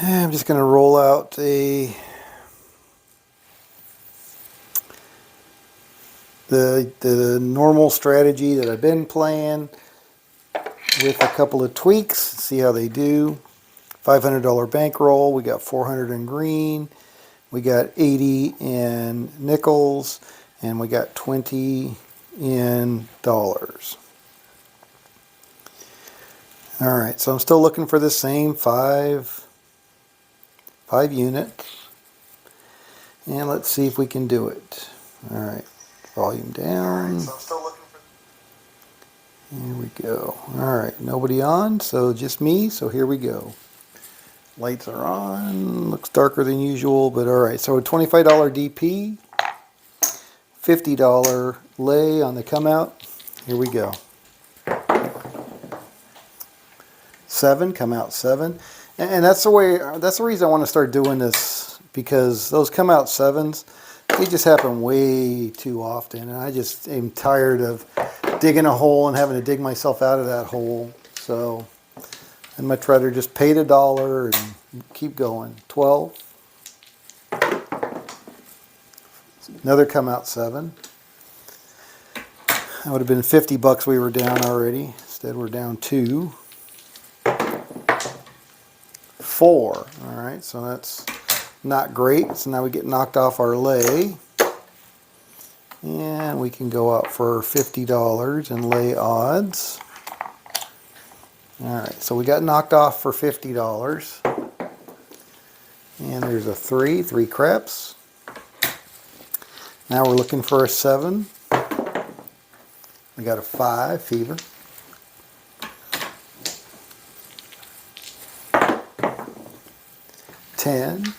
I'm just going to roll out the normal strategy that I've been playing with a couple of tweaks. See how they do. $500 bankroll. We got 400 in green. We got 80 in nickels, and we got 20 in dollars. All right, so I'm still looking for the same five units. And let's see if we can do it. All right, volume down. All right, so I'm still looking for... Here we go. All right, nobody on, so just me, so here we go. Lights are on, looks darker than usual, but all right. So a $25 DP, $50 lay on the come out. Here we go. 7, come out 7. And that's the way, that's the reason I want to start doing this, because those come out 7s, they just happen way too often. And I just am tired of digging a hole and having to dig myself out of that hole. So I'd much rather just pay the dollar and keep going. 12. Another come out 7. That would have been 50 bucks we were down already. Instead we're down 2. 4. All right, so that's not great. So now we get knocked off our lay. And we can go out for $50 and lay odds. All right, so we got knocked off for $50. And there's a 3 craps. Now we're looking for a 7. We got a 5, fever. 10.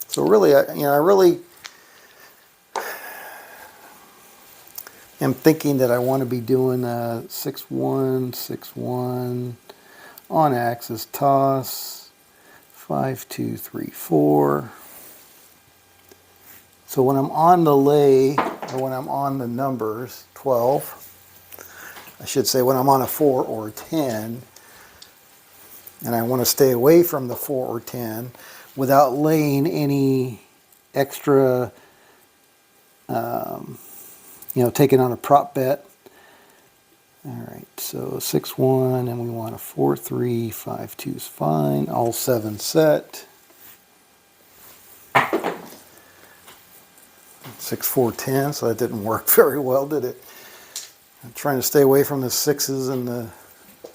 So really, I really am thinking that I want to be doing a 6-1, 6-1 on axis toss, 5, 2, 3, 4. So when I'm on the lay, or when I'm on the numbers, 12, I should say when I'm on a 4 or 10, and I want to stay away from the 4 or 10 without laying any extra, taking on a prop bet. All right, so 6-1, and we want a 4-3, 5-2 is fine. All 7 set. 6-4-10, so that didn't work very well, did it? I'm trying to stay away from the 6s and the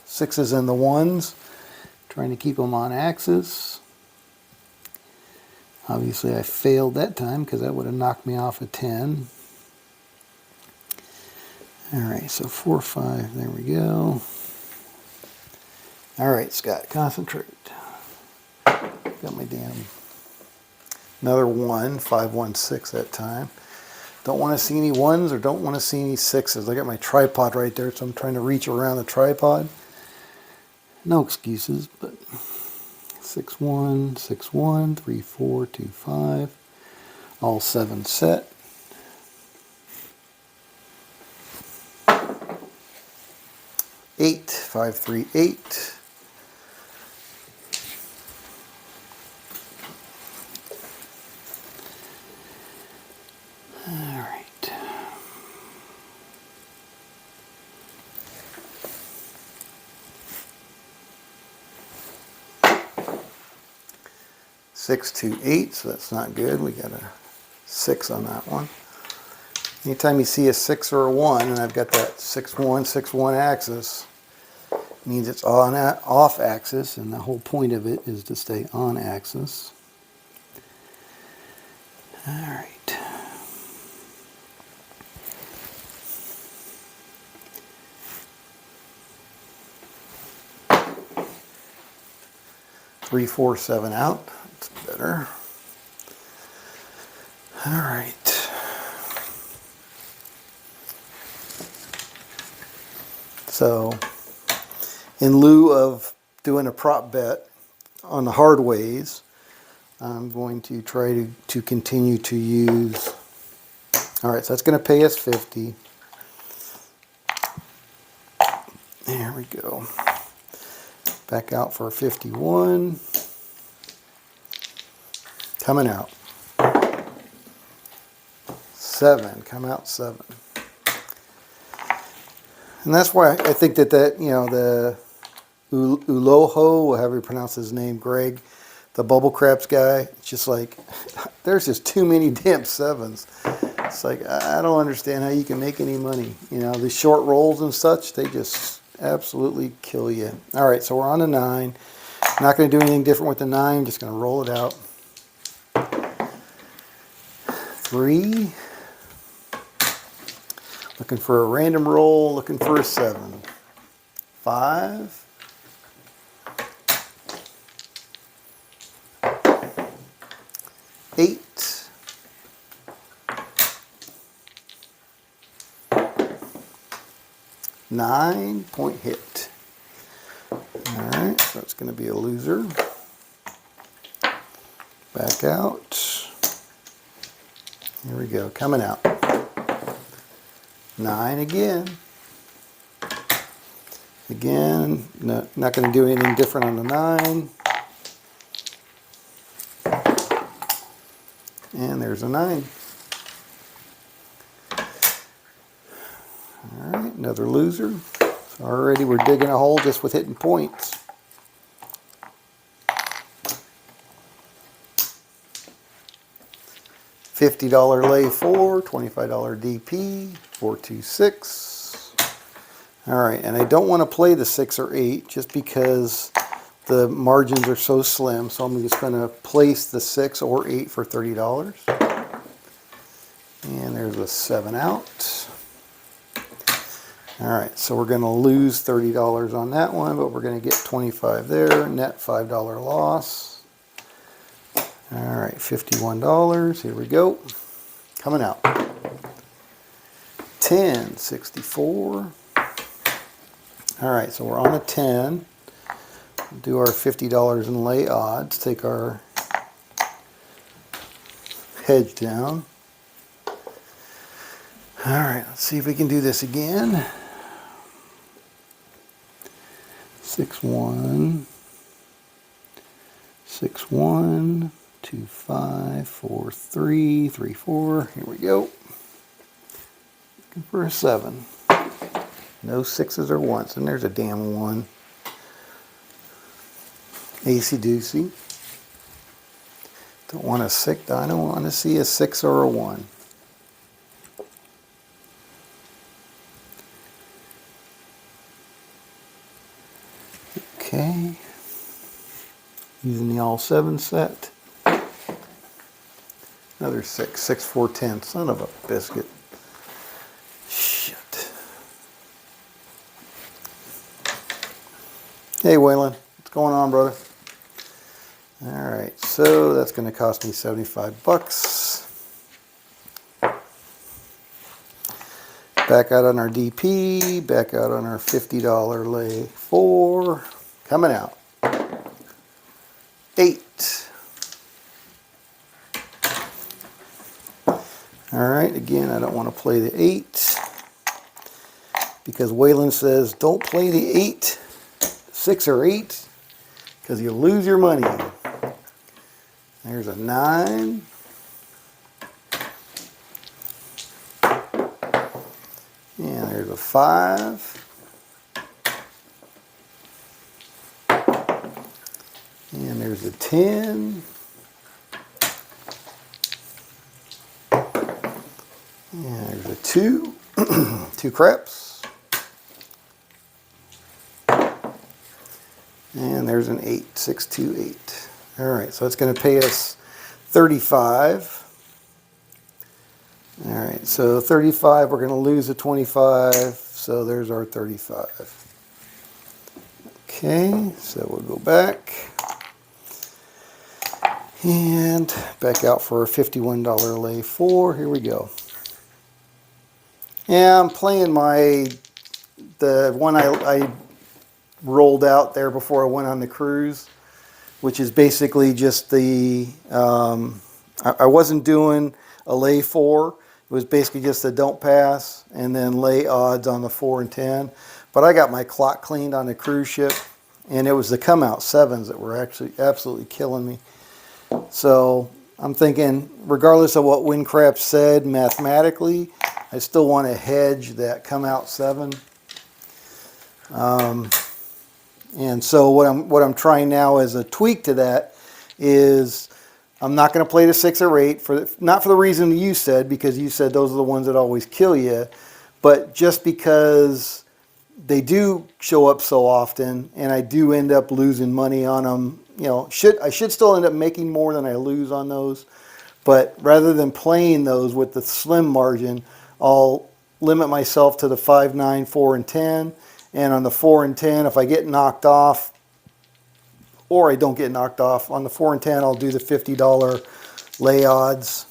1s. Trying to keep them on axis. Obviously I failed that time because that would have knocked me off a 10. Alright, so 4, 5, there we go. Alright, Scott, concentrate. Got my damn... Another 1, 5, 1, 6 that time. Don't want to see any 1s or don't want to see any 6s. I got my tripod right there, so I'm trying to reach around the tripod. No excuses, but 6-1, 6-1, 3-4, 2-5, all 7 set. Eight, 5, 3, 8. All right. Six, 2, 8, so that's not good. We got a 6 on that one. Anytime you see a 6 or a 1, and I've got that 6-1, 6-1 axis, means it's on off axis, and the whole point of it is to stay on axis. All right. Three, 4, 7 out. That's better. All right. So, in lieu of doing a prop bet on the hard ways, I'm going to try to continue to use. All right, so that's going to pay us 50. There we go. Back out for a 51. Coming out. 7. Come out 7. And that's why I think that the Uloho, however you pronounce his name, Greg, the bubble craps guy, it's just like, there's just too many damn 7s. It's like, I don't understand how you can make any money. You know, the short rolls and such, they just absolutely kill you. All right, so we're on a 9. Not going to do anything different with the 9, just going to roll it out. 3. Looking for a random roll, looking for a 7. 5. 8. 9. Point hit. Alright, so it's going to be a loser. Back out. Here we go, coming out. 9 again. Again, no, not going to do anything different on the 9. And there's a 9. Alright, another loser. So already we're digging a hole just with hitting points. $50 lay 4, $25 DP, 426. Alright, and I don't want to play the 6 or 8 just because the margins are so slim, so I'm just going to place the 6 or 8 for $30. And there's a 7 out. Alright, so we're going to lose $30 on that one, but we're going to get 25 there, net $5 loss. Alright, $51, here we go. Coming out. 10, 64. Alright, so we're on a 10. Do our $50 in lay odds, take our hedge down. Alright, let's see if we can do this again. 6, 1, 6, 1, 2, 5, 4, 3, 3, 4. Here we go. Looking for a 7. No 6s or 1s, and there's a damn 1. Acey doocy. Don't want a 6. I don't want to see a 6 or a 1. Okay. Using the all 7 set. Another 6. 6, 4, 10. Son of a biscuit. Shit. Hey, Waylon. What's going on, brother? Alright, so that's going to cost me 75 bucks. Back out on our DP. Back out on our $50 lay 4. Coming out. 8. Alright, again, I don't want to play the 8 because Waylon says don't play the 8, 6 or 8 because you lose your money. There's a 9. And there's a 5. And there's a 10. And there's a 2. 2 craps. And there's an 8. 6, 2, 8. Alright, so it's going to pay us 35. Alright, so 35, we're going to lose a 25. So there's our 35. Okay, so we'll go back. And back out for a $51 lay 4. Here we go. Yeah, I'm playing the one I rolled out there before I went on the cruise, which is basically just the, I wasn't doing a lay 4. It was basically just a don't pass and then lay odds on the 4 and 10. But I got my clock cleaned on the cruise ship, And it was the come out sevens that were actually absolutely killing me. So I'm thinking, regardless of what WinCraft said mathematically, I still want to hedge that come out seven. And so what I'm trying now as a tweak to that is I'm not going to play the 6 or 8 not for the reason you said, because you said those are the ones that always kill you, but just because they do show up so often, and I do end up losing money on them. You know, I should still end up making more than I lose on those, but rather than playing those with the slim margin, I'll limit myself to the 5, 9, 4, and 10. And on the 4 and 10, if I get knocked off, or I don't get knocked off, on the 4 and 10, I'll do the $50 lay odds.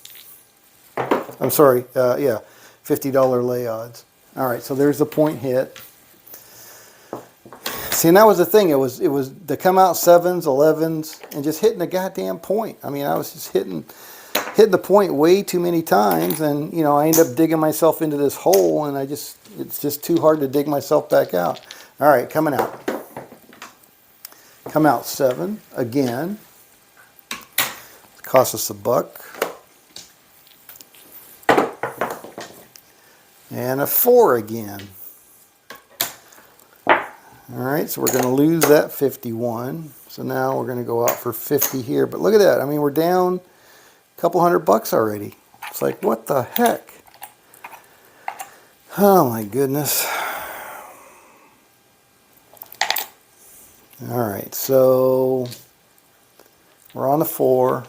I'm sorry, yeah, $50 lay odds. All right, so there's the point hit. See, and that was the thing. It was the come out 7s, 11s, and just hitting the goddamn point. I mean, I was just hitting the point way too many times, and you know, I end up digging myself into this hole, and it's just too hard to dig myself back out. All right, coming out. Come out 7 again. It cost us $1. And a 4 again. All right, so we're going to lose that 51. So now we're going to go out for 50 here. But look at that. I mean, we're down a couple $100 already. It's like, what the heck? Oh my goodness. All right, so we're on the 4.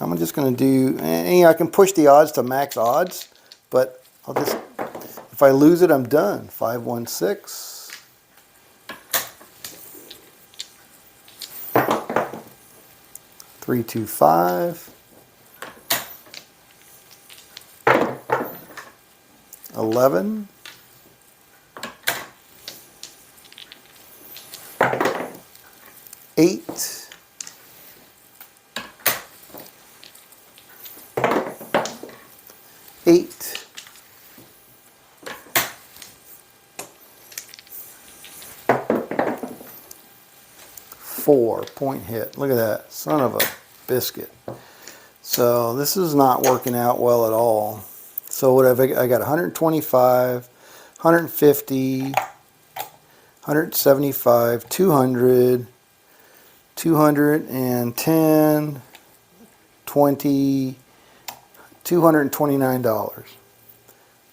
I'm just going to do, and, you know, I can push the odds to max odds, but I'll just, if I lose it, I'm done. 5, 1, 6. 3, 2, 5. 11. 8. 8. 4. Point hit. Look at that. Son of a biscuit. So this is not working out well at all. So what I got 125, 150, 175, 200, 210, 20, $229.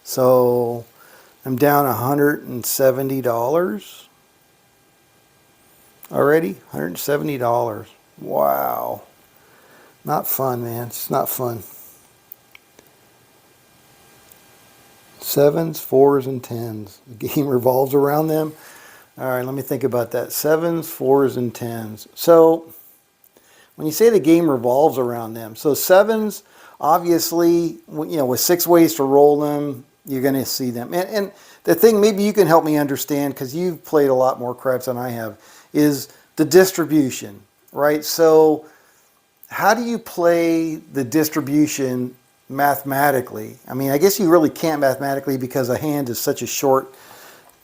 So I'm down $170 already. $170. Wow. Not fun, man. It's not fun. 7s, 4s, and 10s. The game revolves around them. All right, let me think about that. 7s, 4s, and 10s. So when you say the game revolves around them, so 7s, obviously, you know, with 6 ways to roll them, you're going to see them. And the thing, maybe you can help me understand, because you've played a lot more craps than I have, is the distribution, right? So how do you play the distribution mathematically? I mean, I guess you really can't mathematically, because a hand is such a short,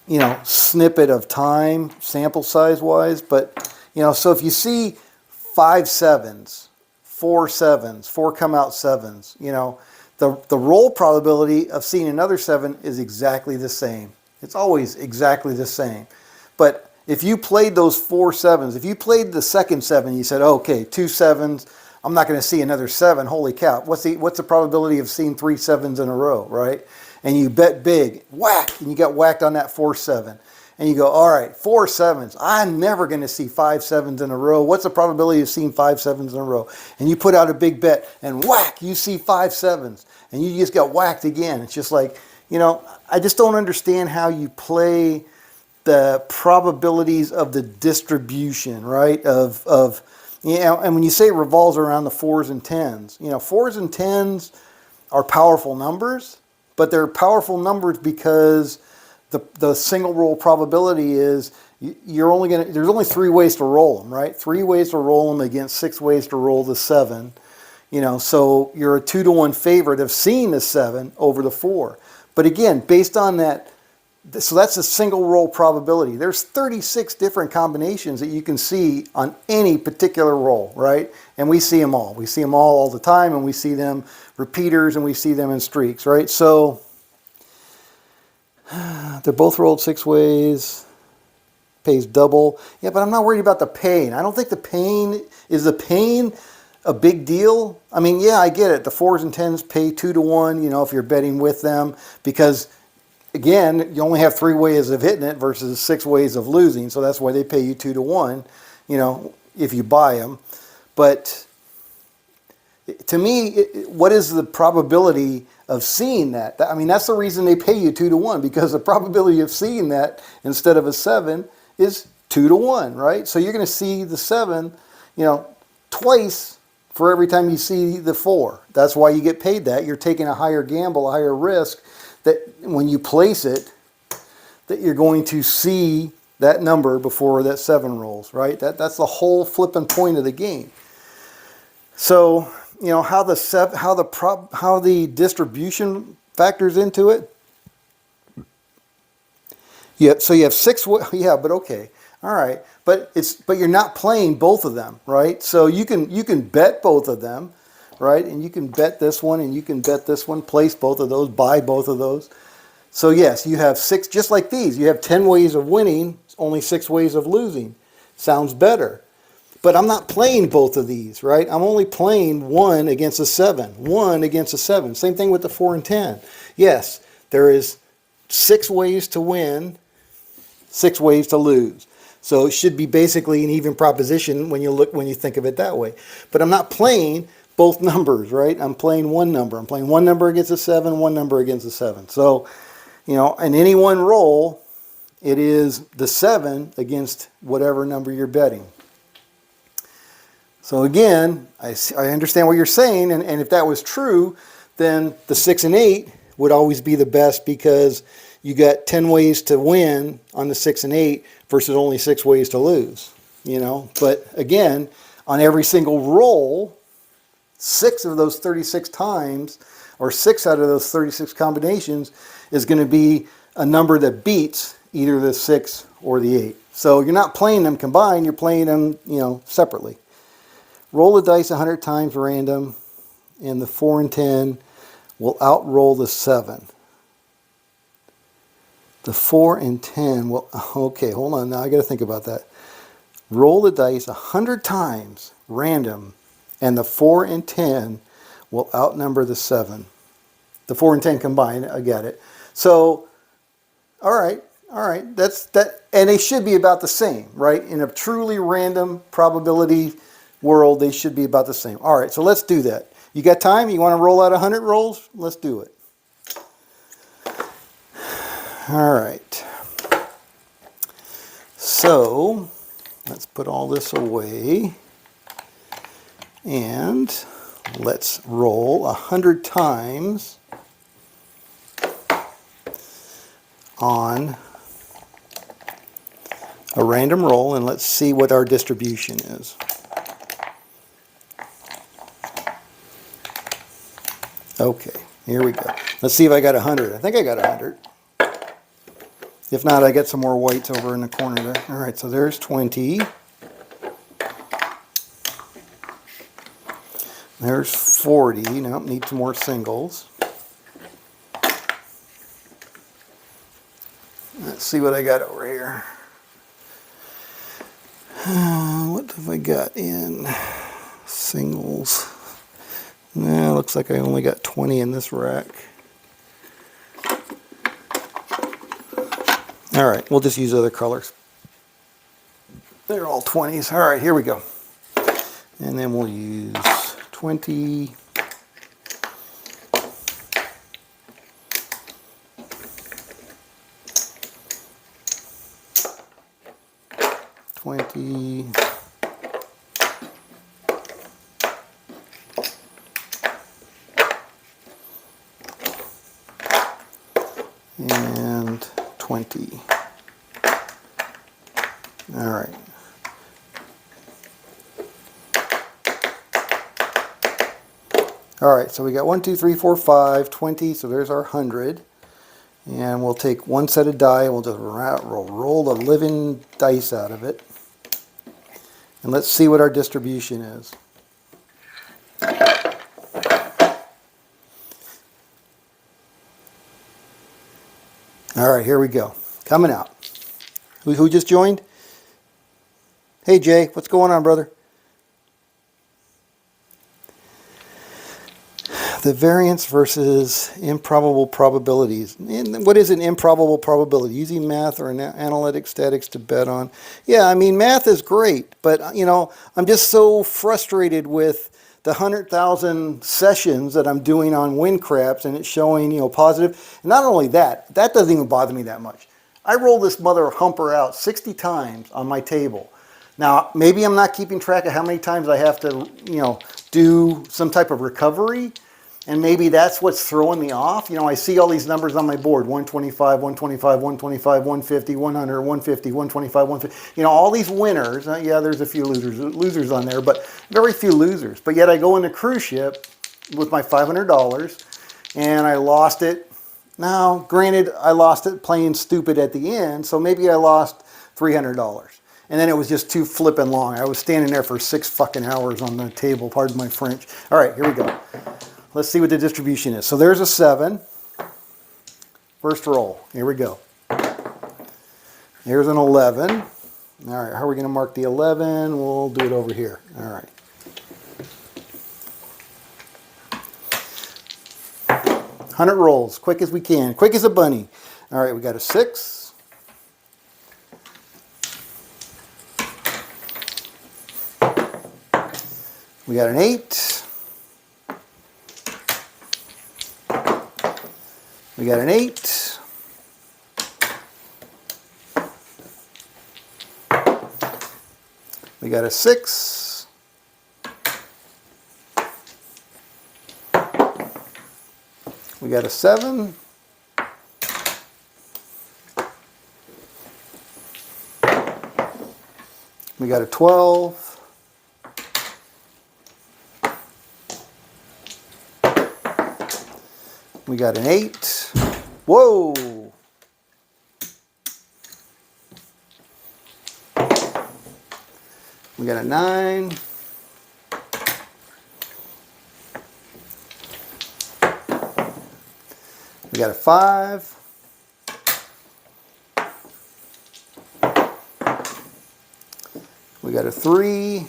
you know, snippet of time, sample size wise. But, you know, so if you see 5 7s, 4 7s, 4 come out 7s, you know, the roll probability of seeing another 7 is exactly the same. It's always exactly the same. But if you played those 4 7s, if you played the second 7, you said, okay, 2 7s, I'm not going to see another 7. Holy cow. What's the probability of seeing 3 7s in a row, right? And you bet big, whack, and you got whacked on that 4 7. And you go, all right, 4 7s. I'm never going to see 5 7s in a row. What's the probability of seeing 5 7s in a row? And you put out a big bet, and whack, you see 5 7s. And you just got whacked again. It's just like, you know, I just don't understand how you play the probabilities of the distribution, right? Of you know, and when you say it revolves around the 4s and 10s, you know, 4s and 10s are powerful numbers, but they're powerful numbers because the single roll probability is there's only 3 ways to roll them, right? 3 ways to roll them against 6 ways to roll the 7. You know, so you're a 2-to-1 favorite of seeing the 7 over the 4. But again, based on that So that's a single roll probability. There's 36 different combinations that you can see on any particular roll, right? And we see them all. We see them all the time, and we see them repeaters, and we see them in streaks, right? So they're both rolled 6 ways. Pays double. Yeah, but I'm not worried about the pain. I don't think the pain, is the pain a big deal? I mean, yeah, I get it. The 4s and 10s pay 2 to 1, you know, if you're betting with them, because again, you only have 3 ways of hitting it versus 6 ways of losing. So that's why they pay you 2 to 1, you know, if you buy them. But to me, what is the probability of seeing that? I mean, that's the reason they pay you 2 to 1, because the probability of seeing that instead of a 7 is 2 to 1, right? So you're going to see the 7, you know, twice for every time you see the 4. That's why you get paid that. You're taking a higher gamble, a higher risk, that when you place it, that you're going to see that number before that 7 rolls, right? That's the whole flipping point of the game. So, you know, how the distribution factors into it. Yeah, so you have 6. Yeah, but okay, all right, but you're not playing both of them, right? So you can bet both of them, right? And you can bet this one, and you can bet this one. Place both of those, buy both of those. So yes, you have 6, just like these. You have 10 ways of winning, only 6 ways of losing. Sounds better. But I'm not playing both of these, right? I'm only playing 1 against a 7, 1 against a 7. Same thing with the 4 and 10. Yes, there is 6 ways to win, 6 ways to lose. So it should be basically an even proposition when you think of it that way. But I'm not playing both numbers, right? I'm playing one number. I'm playing one number against a 7, one number against a 7. So, you know, in any one roll, it is the 7 against whatever number you're betting. So again, I understand what you're saying, and if that was true, then the 6 and 8 would always be the best, because you got 10 ways to win on the 6 and 8 versus only 6 ways to lose, you know. But again, on every single roll, 6 of those 36 times, or 6 out of those 36 combinations, is going to be a number that beats either the 6 or the 8. So you're not playing them combined, you're playing them, you know, separately. Roll the dice 100 times random, and the 4 and 10 will outroll the 7. The 4 and 10 will, okay, hold on, now I got to think about that. Roll the dice 100 times random, and the 4 and 10 will outnumber the 7. The 4 and 10 combined, I get it. So, all right, that's that, and they should be about the same, right? In a truly random probability world, they should be about the same. All right, so let's do that. You got time? You want to roll out 100 rolls? Let's do it. All right. So let's put all this away, and let's roll 100 times on a random roll, and let's see what our distribution is. Okay, here we go. Let's see if I got 100. I think I got 100. If not, I got some more whites over in the corner there. All right, so there's 20. There's 40. Now, need some more singles. Let's see what I got over here. What have I got in singles? Nah, looks like I only got 20 in this rack. All right, we'll just use other colors. They're all 20s. All right, here we go. And then we'll use 20. And 20. All right. All right, so we got 1, 2, 3, 4, 5, 20, so there's our 100. And we'll take one set of die and we'll just roll the living dice out of it. And let's see what our distribution is. All right, here we go. Coming out. Who just joined? Hey, Jay, what's going on, brother? The variance versus improbable probabilities. And what is an improbable probability? Using math or analytic statistics to bet on. Yeah, I mean, math is great, but, you know, I'm just so frustrated with the 100,000 sessions that I'm doing on wind craps and it's showing, you know, positive. And not only that, that doesn't even bother me that much. I roll this mother humper out 60 times on my table. Now, maybe I'm not keeping track of how many times I have to, you know, do some type of recovery. And maybe that's what's throwing me off. You know, I see all these numbers on my board, 125, 125, 125, 150, 100, 150, 125, 150. You know, all these winners. Yeah, there's a few losers on there, but very few losers. But yet I go in a cruise ship with my $500 and I lost it. Now, granted, I lost it playing stupid at the end, so maybe I lost $300. And then it was just too flippin' long. I was standing there for 6 fucking hours on the table, pardon my French. All right, here we go. Let's see what the distribution is. So there's a 7. First roll. Here we go. Here's an 11. All right, how are we going to mark the 11? We'll do it over here. All right. $100 rolls, quick as we can. Quick as a bunny. All right, we got a 6. We got an 8. We got an 8. We got a 6. We got a 7. We got a 12. We got an 8. Whoa! We got a 9. We got a 5. We got a 3.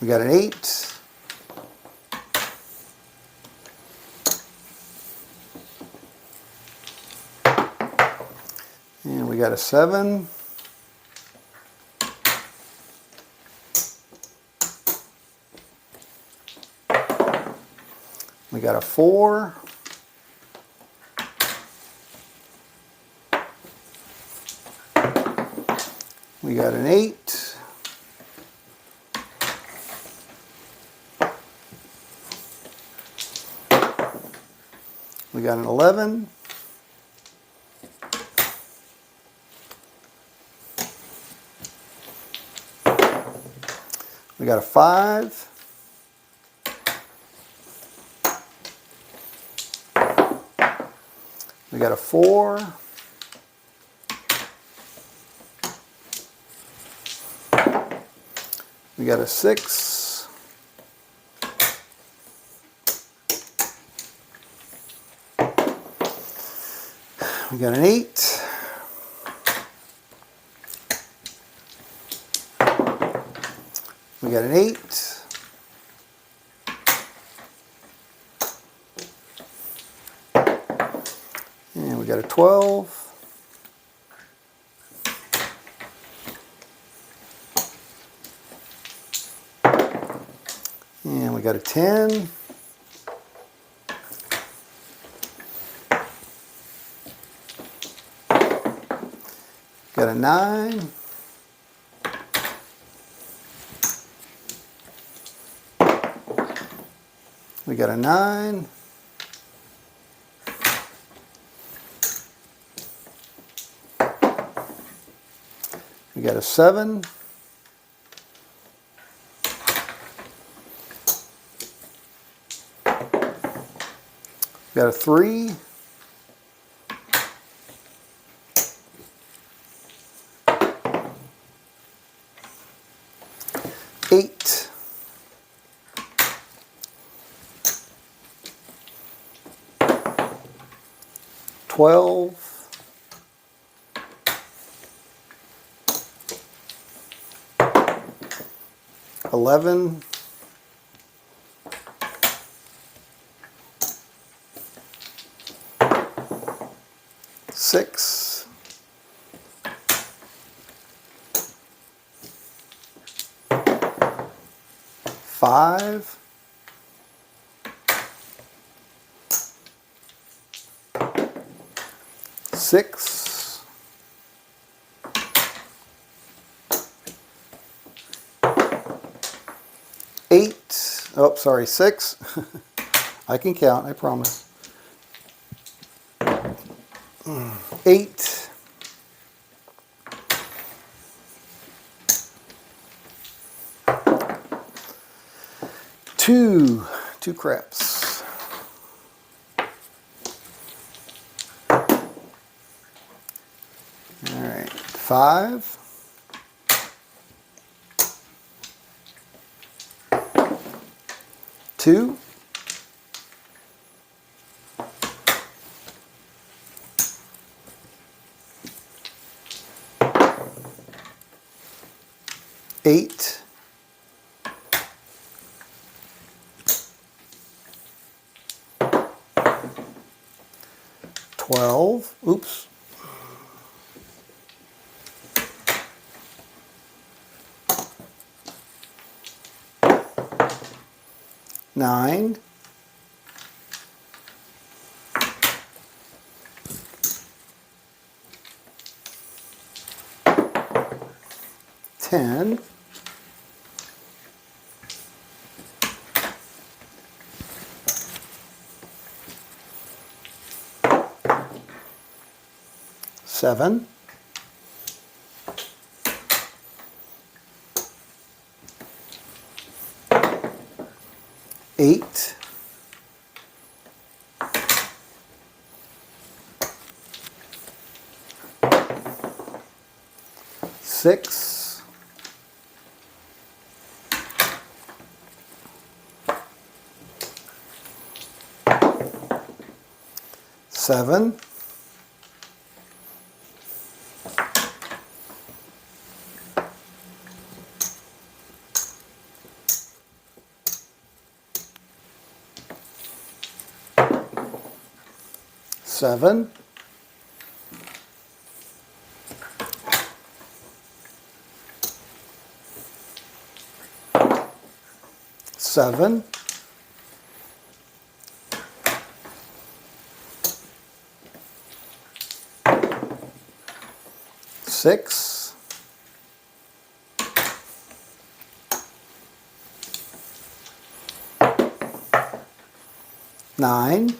We got an 8. And we got a 7. We got a 4. We got an 8. We got an 11. We got a 5. We got a 4. We got a 6. We got an 8. We got an 8. And we got a 12. And we got a 10. Got a 9. We got a 9. We got a 7. Got a 3. Eight. 12. 11. 6. 5. 6. 8. Oh, sorry, 6. I can count, I promise. 8. 2. 2 craps. All right, 5. 2. 8. 12. Oops. 9. 10. 7. 8. 6. 7. 7. 7. 6. 9.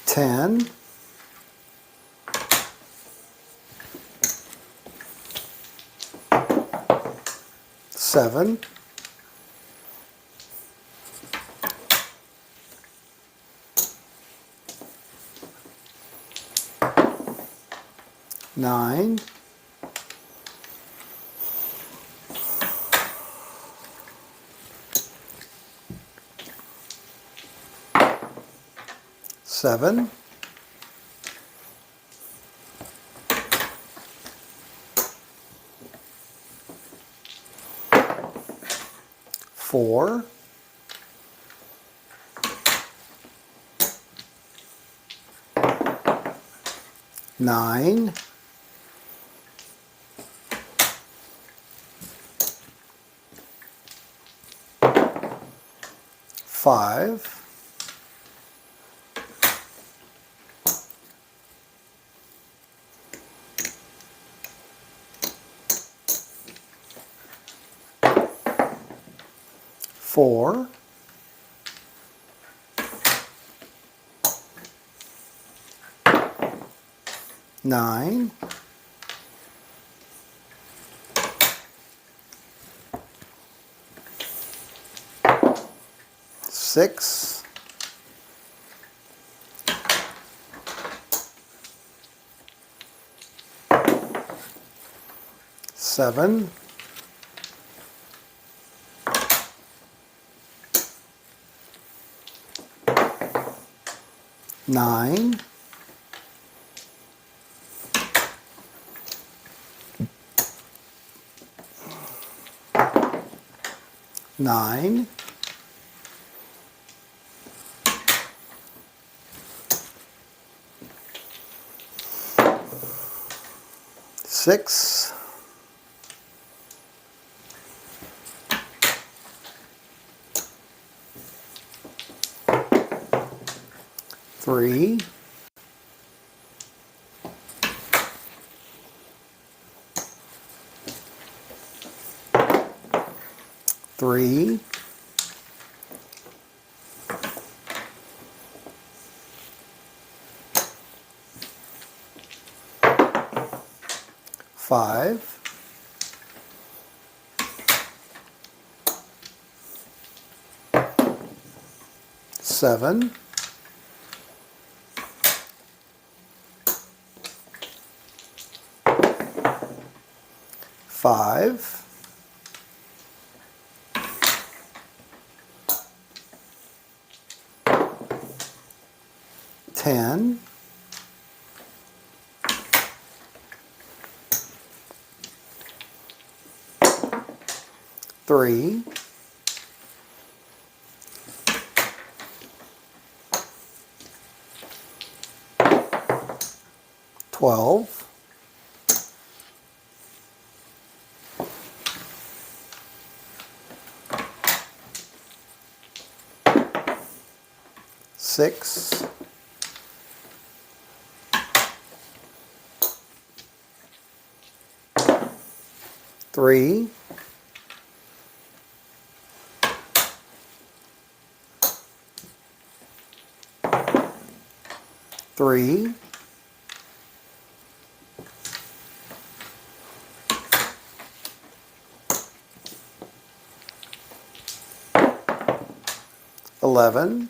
10. 7. 9. 7. 4. 9. 5. 4. 9. 6, 7, 9, 9, 6, 3, 3, 5, 7, 5, 10, 3, 12, 6, 3, 3, 11,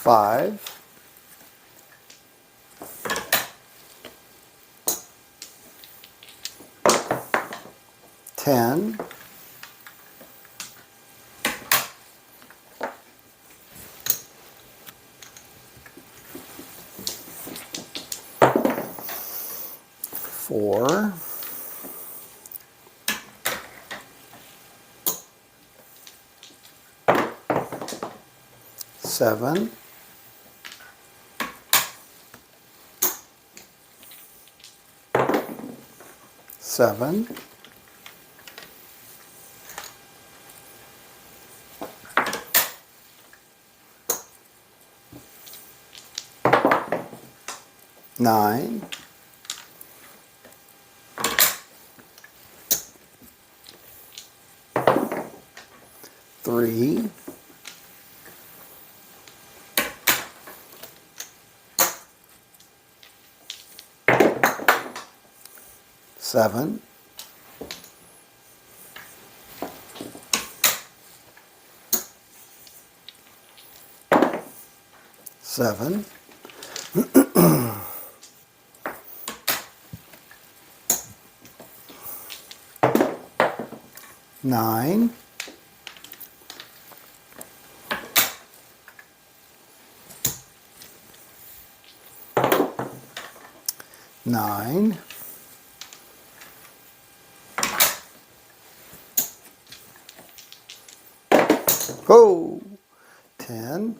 5, 10, 4, 7, 7, 9, 3, 7, 7, 9, 9, 10,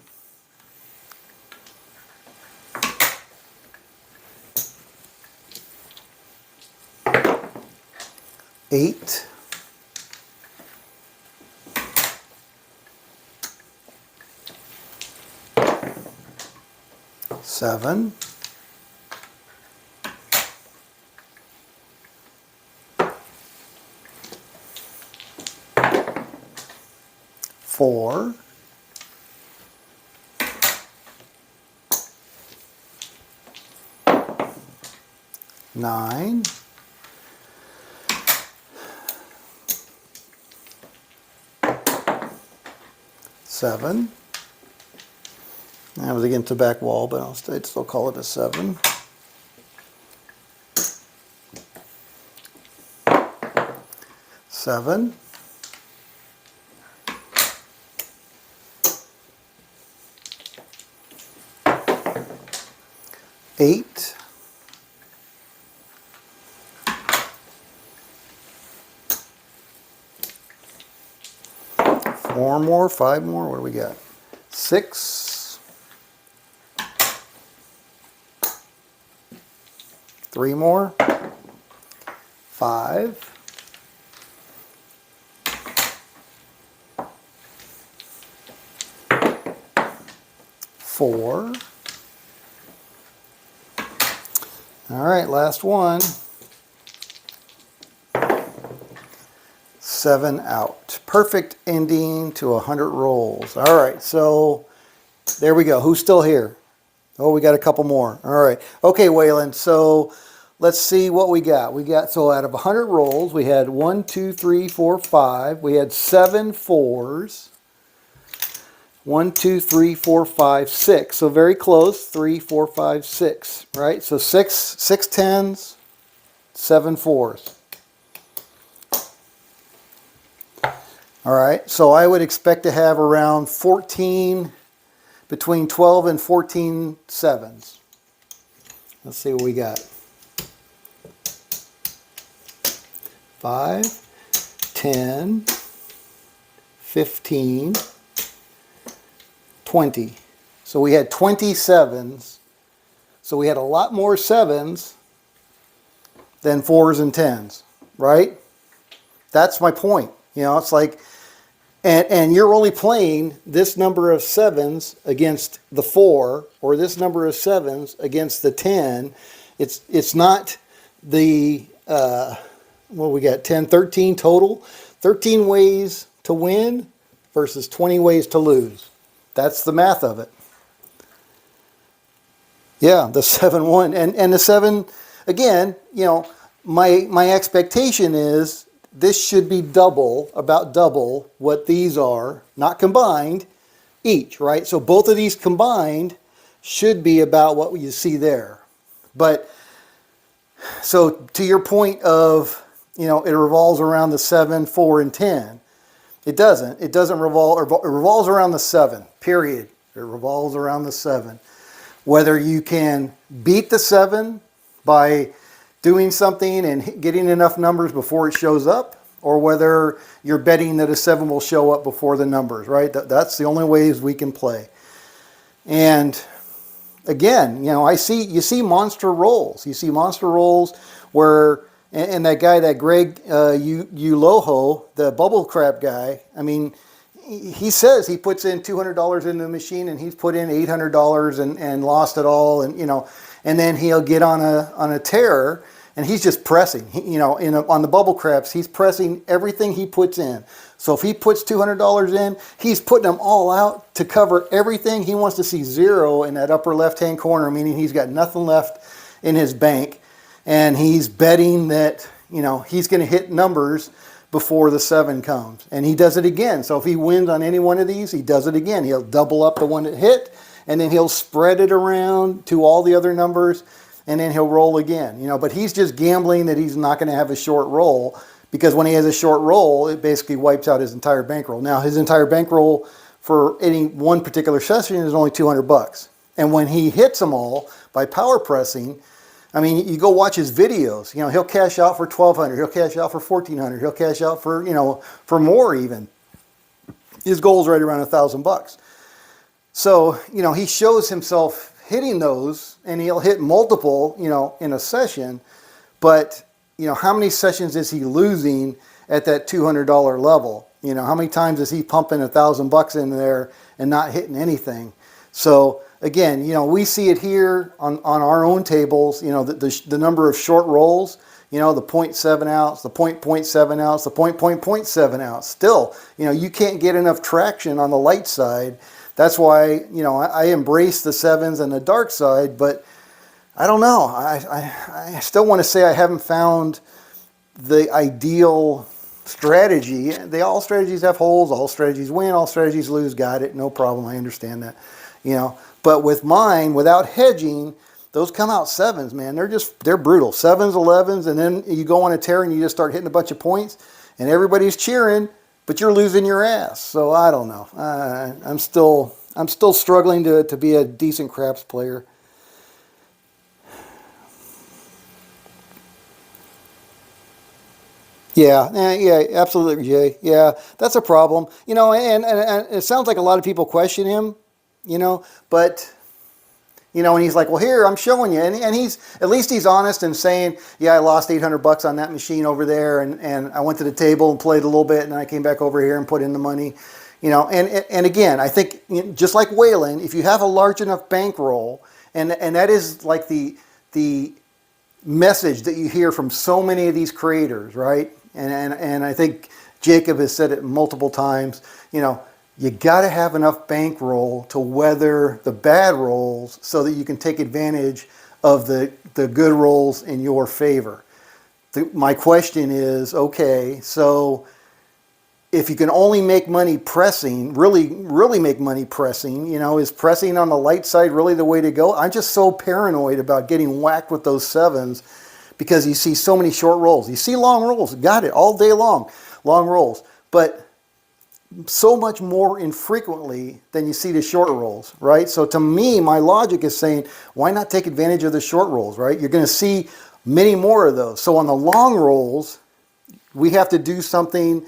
8, 7, 4, 9, 9, 7. That was against the back wall, but I'd still call it a 7. 7. 8. 4 more, 5 more, what do we got? 6. 3 more. 5. 4. All right, last one. 7 out. Perfect ending to 100 rolls. All right, so there we go. Who's still here? Oh, we got a couple more. All right. Okay, Waylon, so let's see what we got. So out of 100 rolls, we had 1, 2, 3, 4, 5. We had 7 4s. 1, 2, 3, 4, 5, 6. So very close. 3, 4, 5, 6. Right? So 6 10s, 7 4s. All right. So I would expect to have around 14, between 12 and 14 7s. Let's see what we got. 5, 10, 15. 20. So we had 20 7s. So we had a lot more 7s than 4s and 10s, right? That's my point. You know, it's like, and you're only playing this number of 7s against the 4, or this number of 7s against the 10. It's not the, what we got, 10, 13 total. 13 ways to win versus 20 ways to lose. That's the math of it. Yeah, the 7-1. And the 7, again, you know, my expectation is this should be about double what these are, not combined, each, right? So both of these combined should be about what you see there. But, so to your point of, you know, it revolves around the 7, 4, and 10. It doesn't. It doesn't revolve. It revolves around the 7, period. It revolves around the 7. Whether you can beat the 7 by doing something and getting enough numbers before it shows up, or whether you're betting that a 7 will show up before the numbers, right? That's the only ways we can play. And again, you know, you see monster rolls. You see monster rolls where, and that guy, that Greg Uloho, the bubble crap guy, I mean, he says he puts in $200 into the machine and he's put in $800 and lost it all, and you know, and then he'll get on a tear and he's just pressing. You know, on the bubble craps, he's pressing everything he puts in. So if he puts $200 in, he's putting them all out to cover everything. He wants to see 0 in that upper left-hand corner, meaning he's got nothing left in his bank. And he's betting that, you know, he's going to hit numbers before the 7 comes. And he does it again. So if he wins on any one of these, he does it again. He'll double up the one that hit, and then he'll spread it around to all the other numbers, and then he'll roll again. You know, but he's just gambling that he's not going to have a short roll, because when he has a short roll, it basically wipes out his entire bankroll. Now, his entire bankroll for any one particular session is only $200. And when he hits them all by power pressing, I mean, you go watch his videos. You know, he'll cash out for $1,200. He'll cash out for $1,400. He'll cash out for, you know, for more even. His goal's right around $1,000. So, you know, he shows himself hitting those, and he'll hit multiple, you know, in a session. But, you know, how many sessions is he losing at that $200 level? You know, how many times is he pumping $1,000 in there and not hitting anything? So, again, you know, we see it here on our own tables, you know, the number of short rolls, you know, the 0.7 outs, the 0.7 outs, the 0.7 outs. Still, you know, you can't get enough traction on the light side. That's why, you know, I embrace the 7s and the dark side, but I don't know. I still want to say I haven't found the ideal strategy. All strategies have holes. All strategies win. All strategies lose. Got it. No problem. I understand that. But with mine, without hedging, those come out sevens, man. They're brutal. Sevens, 11s, and then you go on a tear and you just start hitting a bunch of points, and everybody's cheering, but you're losing your ass. So I don't know. I'm still struggling to be a decent craps player. Yeah, absolutely, Jay. Yeah, that's a problem. And it sounds like a lot of people question him, but and he's like, well, here, I'm showing you. And at least he's honest and saying, yeah, I lost $800 on that machine over there. And I went to the table and played a little bit. And then I came back over here and put in the money, and again, I think just like Waylon, if you have a large enough bankroll, and that is like the message that you hear from so many of these creators, right? And I think Jacob has said it multiple times, you got to have enough bankroll to weather the bad rolls so that you can take advantage of the good rolls in your favor. My question is, okay, so if you can only make money pressing, really make money pressing, is pressing on the light side really the way to go? I'm just so paranoid about getting whacked with those sevens because you see so many short rolls. You see long rolls, got it, all day long rolls. But so much more infrequently than you see the short rolls, right? So to me, my logic is saying, why not take advantage of the short rolls, right? You're going to see many more of those. So on the long rolls, we have to do something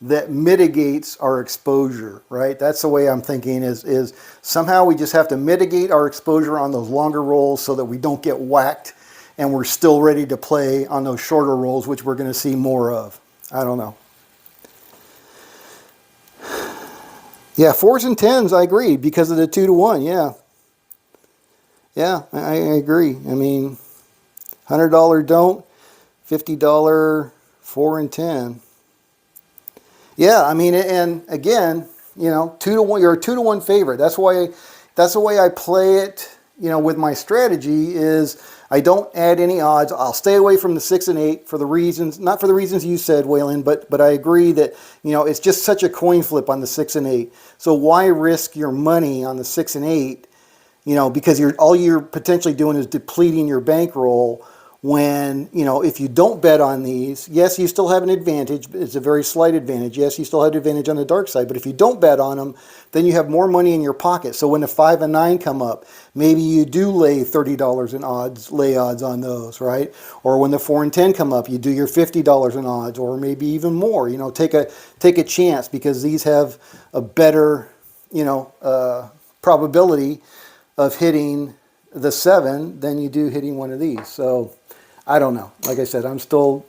that mitigates our exposure, right? That's the way I'm thinking is somehow we just have to mitigate our exposure on those longer rolls so that we don't get whacked and we're still ready to play on those shorter rolls, which we're going to see more of. I don't know. Yeah, 4s and 10s, I agree, because of the 2-to-1, yeah. Yeah, I agree. I mean, $100 don't, $50 4 and 10. Yeah, I mean, and again, 2-to-1, you're a 2-to-1 favorite. That's the way I play it, with my strategy is I don't add any odds. I'll stay away from the 6 and 8 for the reasons, not for the reasons you said, Waylon, but I agree that, it's just such a coin flip on the 6 and 8. So why risk your money on the 6 and 8, because all you're potentially doing is depleting your bankroll when, if you don't bet on these, yes, you still have an advantage. It's a very slight advantage. Yes, you still have an advantage on the dark side. But if you don't bet on them, then you have more money in your pocket. So when the 5 and 9 come up, maybe you do lay $30 in odds on those, right? Or when the 4 and 10 come up, you do your $50 in odds, or maybe even more. Take a chance because these have a better, probability of hitting the 7 than you do hitting one of these. So I don't know. Like I said,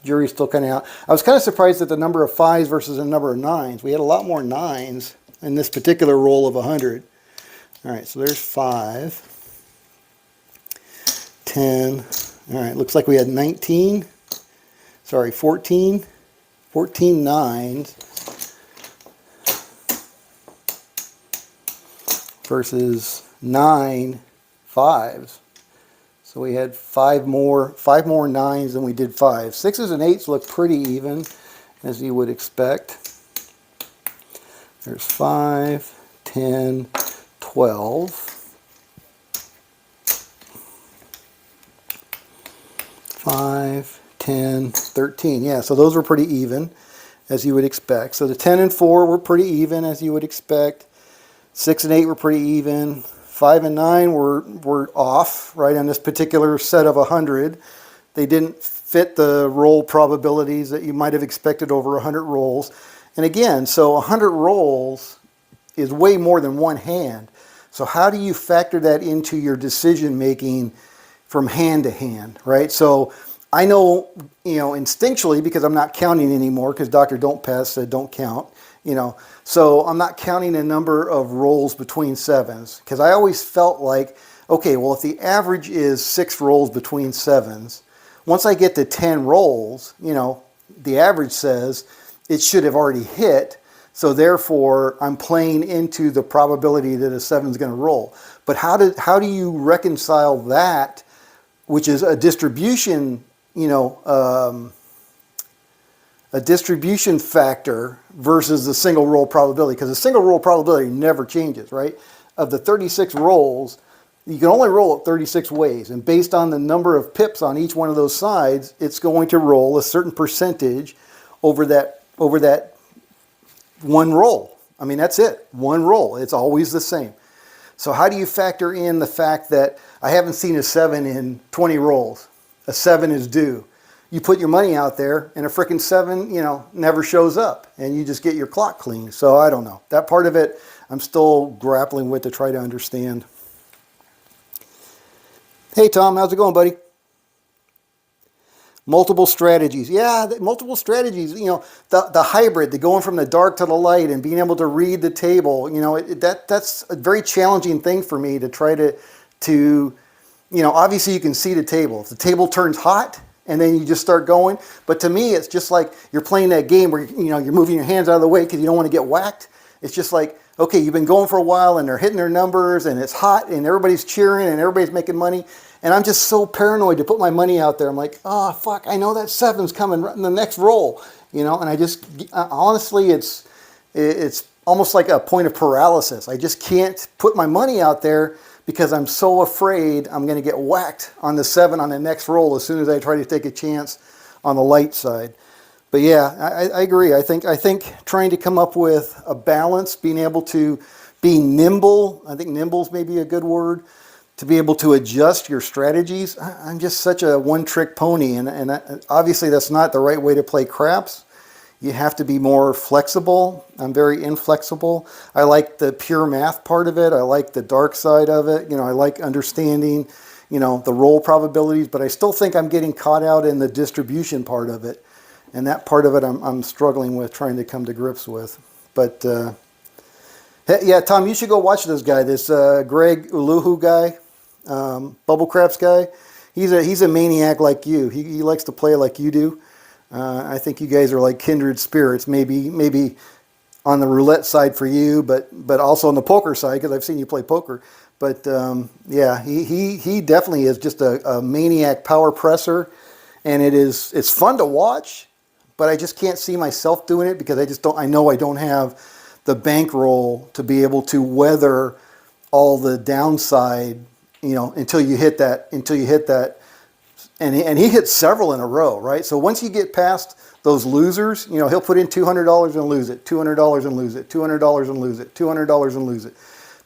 jury's still kind of out. I was kind of surprised at the number of 5s versus the number of 9s. We had a lot more 9s in this particular roll of 100. All right, so there's 5, 10. All right, looks like we had 14 9s versus 9 5s. So we had five more 9s than we did 5s. 6s and 8s look pretty even, as you would expect. There's 5, 10, 12. 5, 10, 13. Yeah, so those were pretty even, as you would expect. So the 10 and 4 were pretty even, as you would expect. 6 and 8 were pretty even. 5 and 9 were off, right, on this particular set of 100. They didn't fit the roll probabilities that you might have expected over 100 rolls. And again, so 100 rolls is way more than one hand. So how do you factor that into your decision making from hand to hand, right? So I know, instinctually, because I'm not counting anymore, because Dr. Don't Pass said don't count, so I'm not counting a number of rolls between 7s, because I always felt like, okay, well, if the average is 6 rolls between 7s, once I get to 10 rolls, the average says it should have already hit, so therefore I'm playing into the probability that a 7 is going to roll. But how do you reconcile that which is a distribution, a distribution factor versus the single roll probability, because the single roll probability never changes, right? Of the 36 rolls, you can only roll it 36 ways, and based on the number of pips on each one of those sides, it's going to roll a certain percentage over that one roll. I mean, that's it, one roll. It's always the same. So how do you factor in the fact that I haven't seen a 7 in 20 rolls? A 7 is due. You put your money out there and a frickin' 7, never shows up, and you just get your clock clean. So I don't know. That part of it, I'm still grappling with to try to understand. Hey, Tom, how's it going, buddy? Multiple strategies. Yeah, multiple strategies. The hybrid, the going from the dark to the light and being able to read the table, that's a very challenging thing for me to try to obviously you can see the table. If the table turns hot, and then you just start going. But to me, it's just like you're playing that game where you're moving your hands out of the way because you don't want to get whacked. It's just like, okay, you've been going for a while and they're hitting their numbers and it's hot and everybody's cheering and everybody's making money. And I'm just so paranoid to put my money out there. I'm like, oh, fuck, I know that 7's coming right in the next roll. And I just, honestly, it's almost like a point of paralysis. I just can't put my money out there because I'm so afraid I'm going to get whacked on the 7 on the next roll as soon as I try to take a chance on the light side. But yeah, I agree. I think trying to come up with a balance, being able to be nimble, I think nimble's maybe a good word, to be able to adjust your strategies. I'm just such a one-trick pony, and obviously that's not the right way to play craps. You have to be more flexible. I'm very inflexible. I like the pure math part of it. I like the dark side of it. I like understanding, the roll probabilities, but I still think I'm getting caught out in the distribution part of it. And that part of it I'm struggling with, trying to come to grips with. But yeah, Tom, you should go watch this guy, this Greg Uluhu guy, Bubble Craps guy. He's a maniac like you. He likes to play like you do. I think you guys are like kindred spirits, maybe on the roulette side for you, but also on the poker side, because I've seen you play poker. But yeah, he definitely is just a maniac power presser, and it's fun to watch, but I just can't see myself doing it because I know I don't have the bankroll to be able to weather all the downside, until you hit that. And he hit several in a row, right? So once you get past those losers, he'll put in $200 and lose it, $200 and lose it, $200 and lose it, $200 and lose it,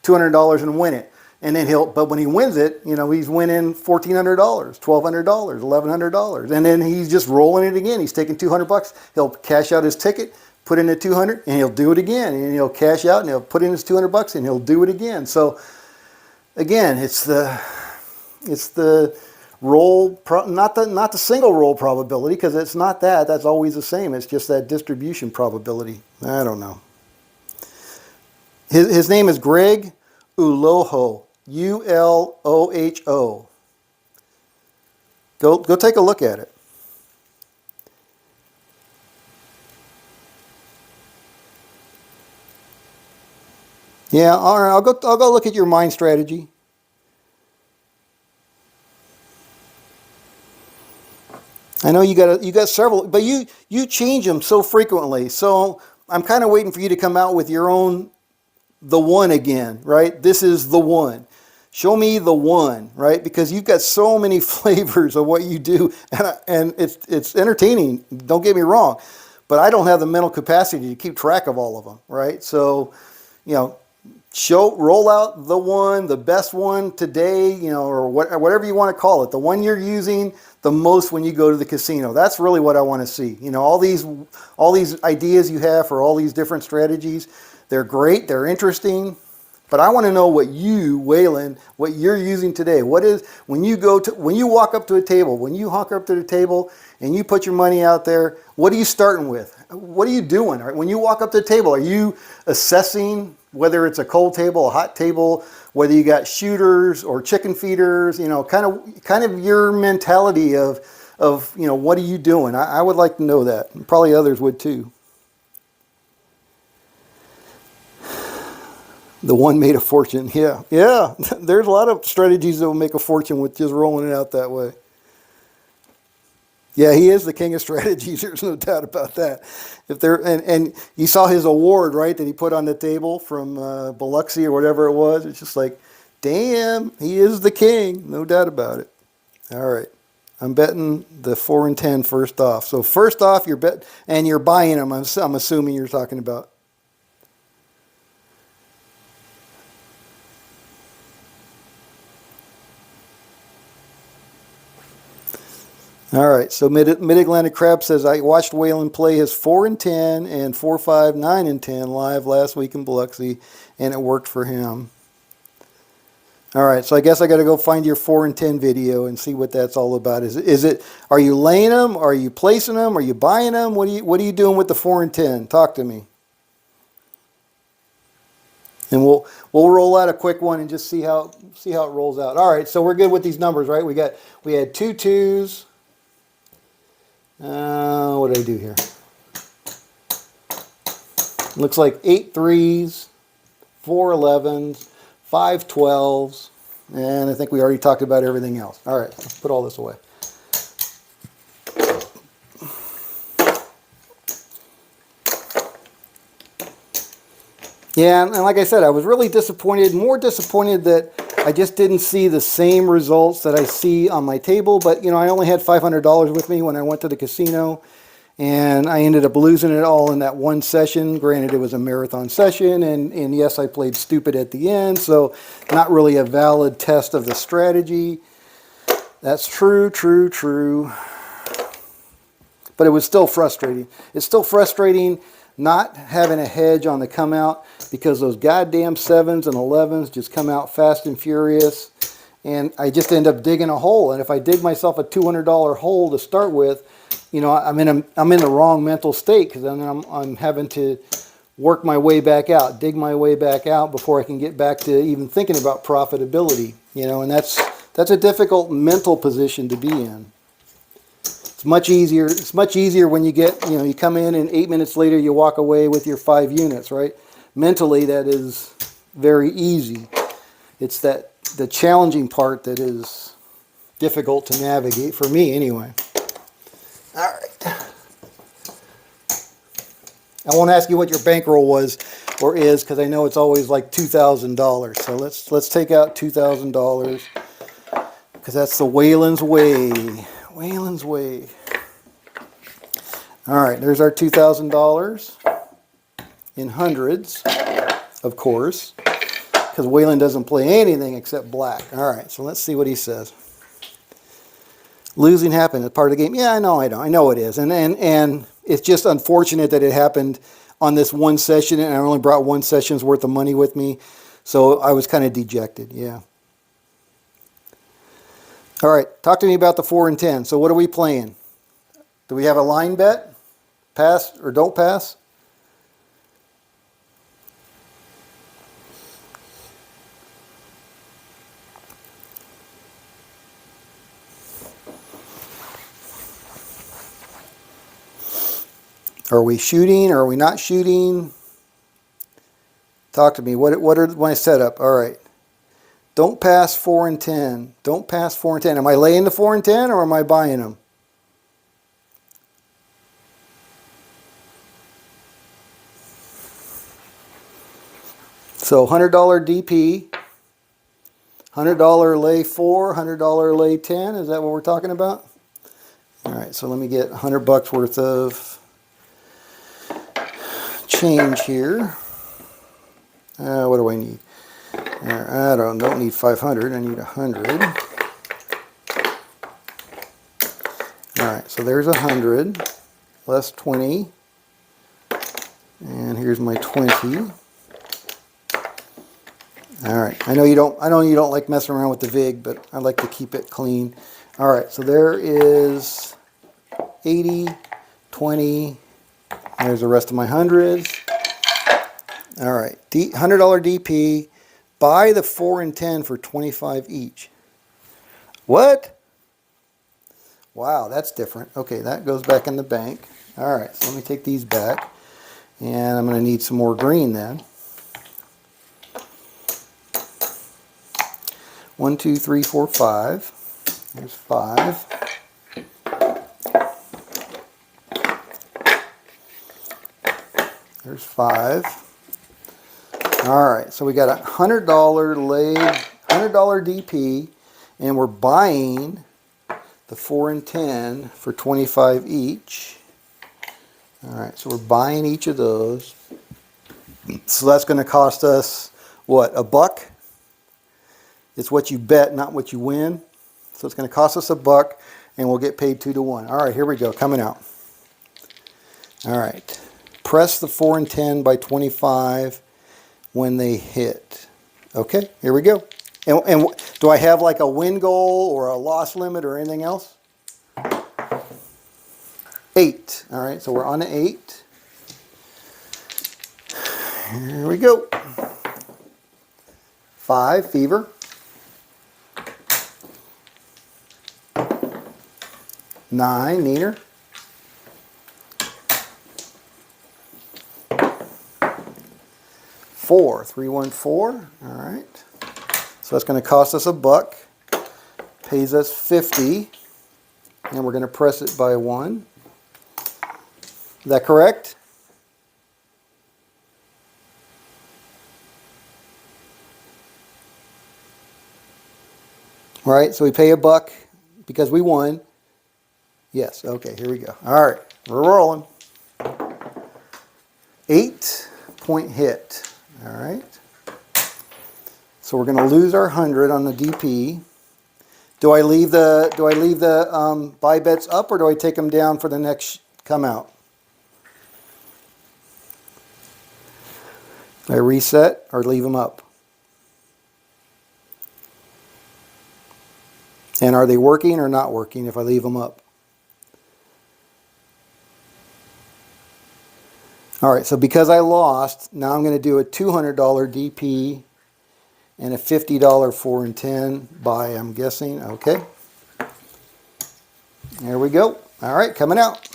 $200 and win it. And then but when he wins it, he's winning $1,400, $1,200, $1,100. And then he's just rolling it again. He's taking $200. He'll cash out his ticket, put in the $200, and he'll do it again. And he'll cash out and he'll put in his $200 and he'll do it again. So again, it's the roll, not the single roll probability, because it's not that. That's always the same. It's just that distribution probability. I don't know. His name is Greg Uloho, Uloho. Go take a look at it. Yeah, all right. I'll go look at your mind strategy. I know you got several, but you change them so frequently. So I'm kind of waiting for you to come out with your own, the one again, right? This is the one. Show me the one, right? Because you've got so many flavors of what you do, and it's entertaining. Don't get me wrong, but I don't have the mental capacity to keep track of all of them, right? So, roll out the one, the best one today, or whatever you want to call it, the one you're using the most when you go to the casino. That's really what I want to see. All these ideas you have for all these different strategies, they're great, they're interesting, but I want to know what you, Waylon, what you're using today. What is, when you walk up to a table, when you honk up to the table and you put your money out there, what are you starting with? What are you doing? When you walk up to the table, are you assessing whether it's a cold table, a hot table, whether you got shooters or chicken feeders, kind of your mentality of what are you doing? I would like to know that. And probably others would too. The one made a fortune. Yeah, yeah. There's a lot of strategies that will make a fortune with just rolling it out that way. Yeah, he is the king of strategies. There's no doubt about that. If there and you saw his award, right, that he put on the table from Biloxi or whatever it was. It's just like, damn, he is the king. No doubt about it. All right. I'm betting the 4 and 10 first off. So first off, you're bet and you're buying them. I'm assuming you're talking about. All right. So Mid-Atlantic Crab says I watched Waylon play his 4 and 10 and 4, 5, 9 and 10 live last week in Biloxi, and it worked for him. All right, so I guess I got to go find your 4 and 10 video and see what that's all about. Is it? Are you laying them? Are you placing them? Are you buying them? What are you doing with the 4 and 10? Talk to me. And we'll roll out a quick one and just see how it rolls out. All right, so we're good with these numbers, right? We had 2 2s. What did I do here? Looks like 8 3s, 4 11s, 5 12s, and I think we already talked about everything else. All right, let's put all this away. Yeah, and like I said, I was really disappointed, more disappointed that I just didn't see the same results that I see on my table. But, you know, I only had $500 with me when I went to the casino, and I ended up losing it all in that one session. Granted, it was a marathon session, and yes, I played stupid at the end, so not really a valid test of the strategy. That's true, true, true. But it was still frustrating. It's still frustrating not having a hedge on the come out because those goddamn 7s and 11s just come out fast and furious. And I just end up digging a hole. And if I dig myself a $200 hole to start with, you know, I'm in the wrong mental state because then I'm having to work my way back out, dig my way back out before I can get back to even thinking about profitability. You know, and that's a difficult mental position to be in. It's much easier. It's much easier when you get, you know, you come in and 8 minutes later you walk away with your 5 units, right? Mentally, that is very easy. It's the challenging part that is difficult to navigate for me, anyway. All right. I won't ask you what your bankroll was or is because I know it's always like $2,000. So let's take out $2,000 because that's the Waylon's way. Waylon's way. All right, there's our $2,000 in hundreds, of course, because Waylon doesn't play anything except black. All right, so let's see what he says. Losing happened. It's part of the game. Yeah, I know it is. And it's just unfortunate that it happened on this one session, and I only brought one session's worth of money with me. So I was kind of dejected, yeah. All right, talk to me about the 4 and 10. So what are we playing? Do we have a line bet? Pass or don't pass? Are we shooting or are we not shooting? Talk to me. What are my setup? All right. Don't pass 4 and 10. Don't pass 4 and 10. Am I laying the 4 and 10 or am I buying them? So $100 DP, $100 lay 4, $100 lay 10. Is that what we're talking about? All right, so let me get $100 worth of change here. What do I need? I don't need 500. I need 100. All right, so there's 100 less 20, and here's my 20. All right, I know you don't like messing around with the VIG, but I like to keep it clean. All right, so there is 80, 20. There's the rest of my hundreds. All right, $100 DP. Buy the 4 and 10 for 25 each. What? Wow, that's different. Okay, that goes back in the bank. All right, so let me take these back. And I'm going to need some more green then. 1, 2, 3, 4, 5. There's 5. There's 5. All right, so we got $100 leg, $100 DP, and we're buying the 4 and 10 for 25 each. All right, so we're buying each of those. So that's going to cost us, what, $1? It's what you bet, not what you win. So it's going to cost us $1, and we'll get paid 2 to 1. All right, here we go, coming out. All right, press the 4 and 10 by 25 when they hit. Okay, here we go. And do I have like a win goal or a loss limit or anything else? 8. All right, so we're on to 8. Here we go. 5, fever. 9, neener. 4, 314. All right. So that's going to cost us $1. Pays us 50. And we're going to press it by 1. Is that correct? All right, so we pay $1 because we won. Yes, okay, here we go. All right, we're rolling. 8-point hit. All right. So we're going to lose our 100 on the DP. Do I leave the buy bets up, or do I take them down for the next come out? Do I reset or leave them up? And are they working or not working if I leave them up? All right, so because I lost, now I'm going to do a $200 DP and a $50 4 and 10 buy, I'm guessing. Okay. There we go. All right, coming out.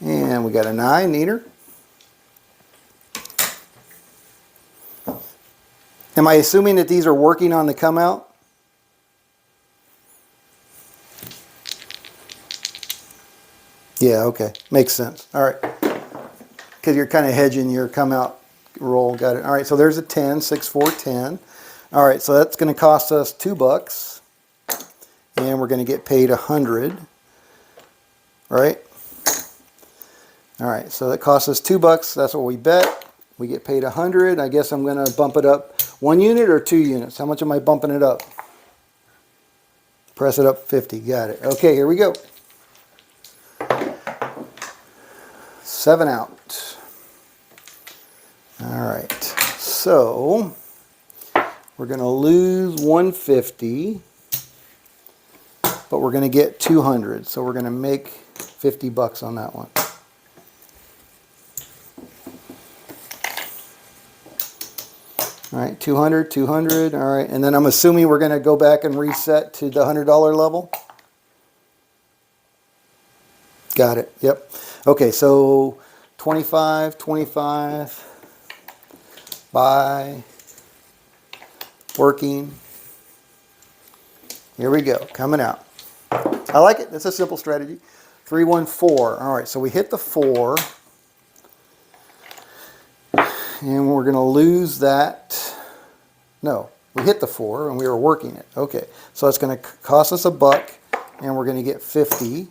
And we got a 9, neener. Am I assuming that these are working on the come out? Yeah, okay. Makes sense. All right. Because you're kind of hedging your come out roll. Got it. All right, so there's a 10, 6, 4, 10. All right, so that's going to cost us $2. And we're going to get paid 100. Right? All right, so that costs us $2. That's what we bet. We get paid 100. I guess I'm going to bump it up 1 unit or 2 units. How much am I bumping it up? Press it up 50. Got it. Okay, here we go. 7 out. All right, so we're going to lose 150, but we're going to get 200. So we're going to make $50 on that one. All right, 200, 200. All right, and then I'm assuming we're going to go back and reset to the $100 level. Got it. Yep. Okay, so 25, 25, buy, working. Here we go, coming out. I like it. It's a simple strategy. 314. All right, so we hit the 4. And we're going to lose that. No, we hit the 4 and we were working it. Okay, so it's going to cost us $1 and we're going to get 50.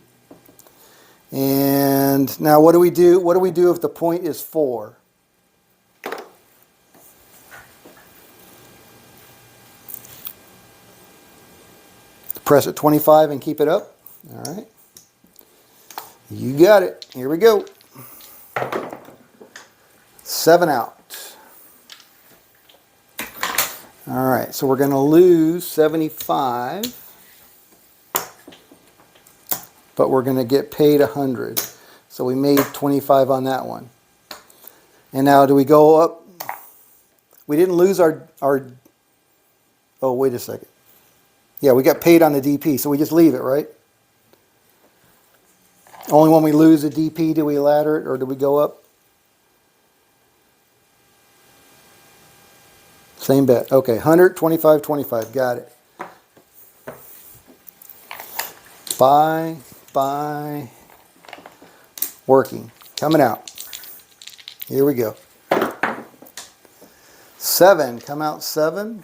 And now what do we do? What do we do if the point is 4? Press it 25 and keep it up. All right. You got it. Here we go. 7 out. All right, so we're going to lose 75, but we're going to get paid 100. So we made 25 on that one. And now do we go up? We didn't lose our oh, wait a second. Yeah, we got paid on the DP, so we just leave it, right? Only when we lose a DP do we ladder it, or do we go up? Same bet. Okay, 100, 25, 25. Got it. Buy, buy, working. Coming out. Here we go. 7, come out 7.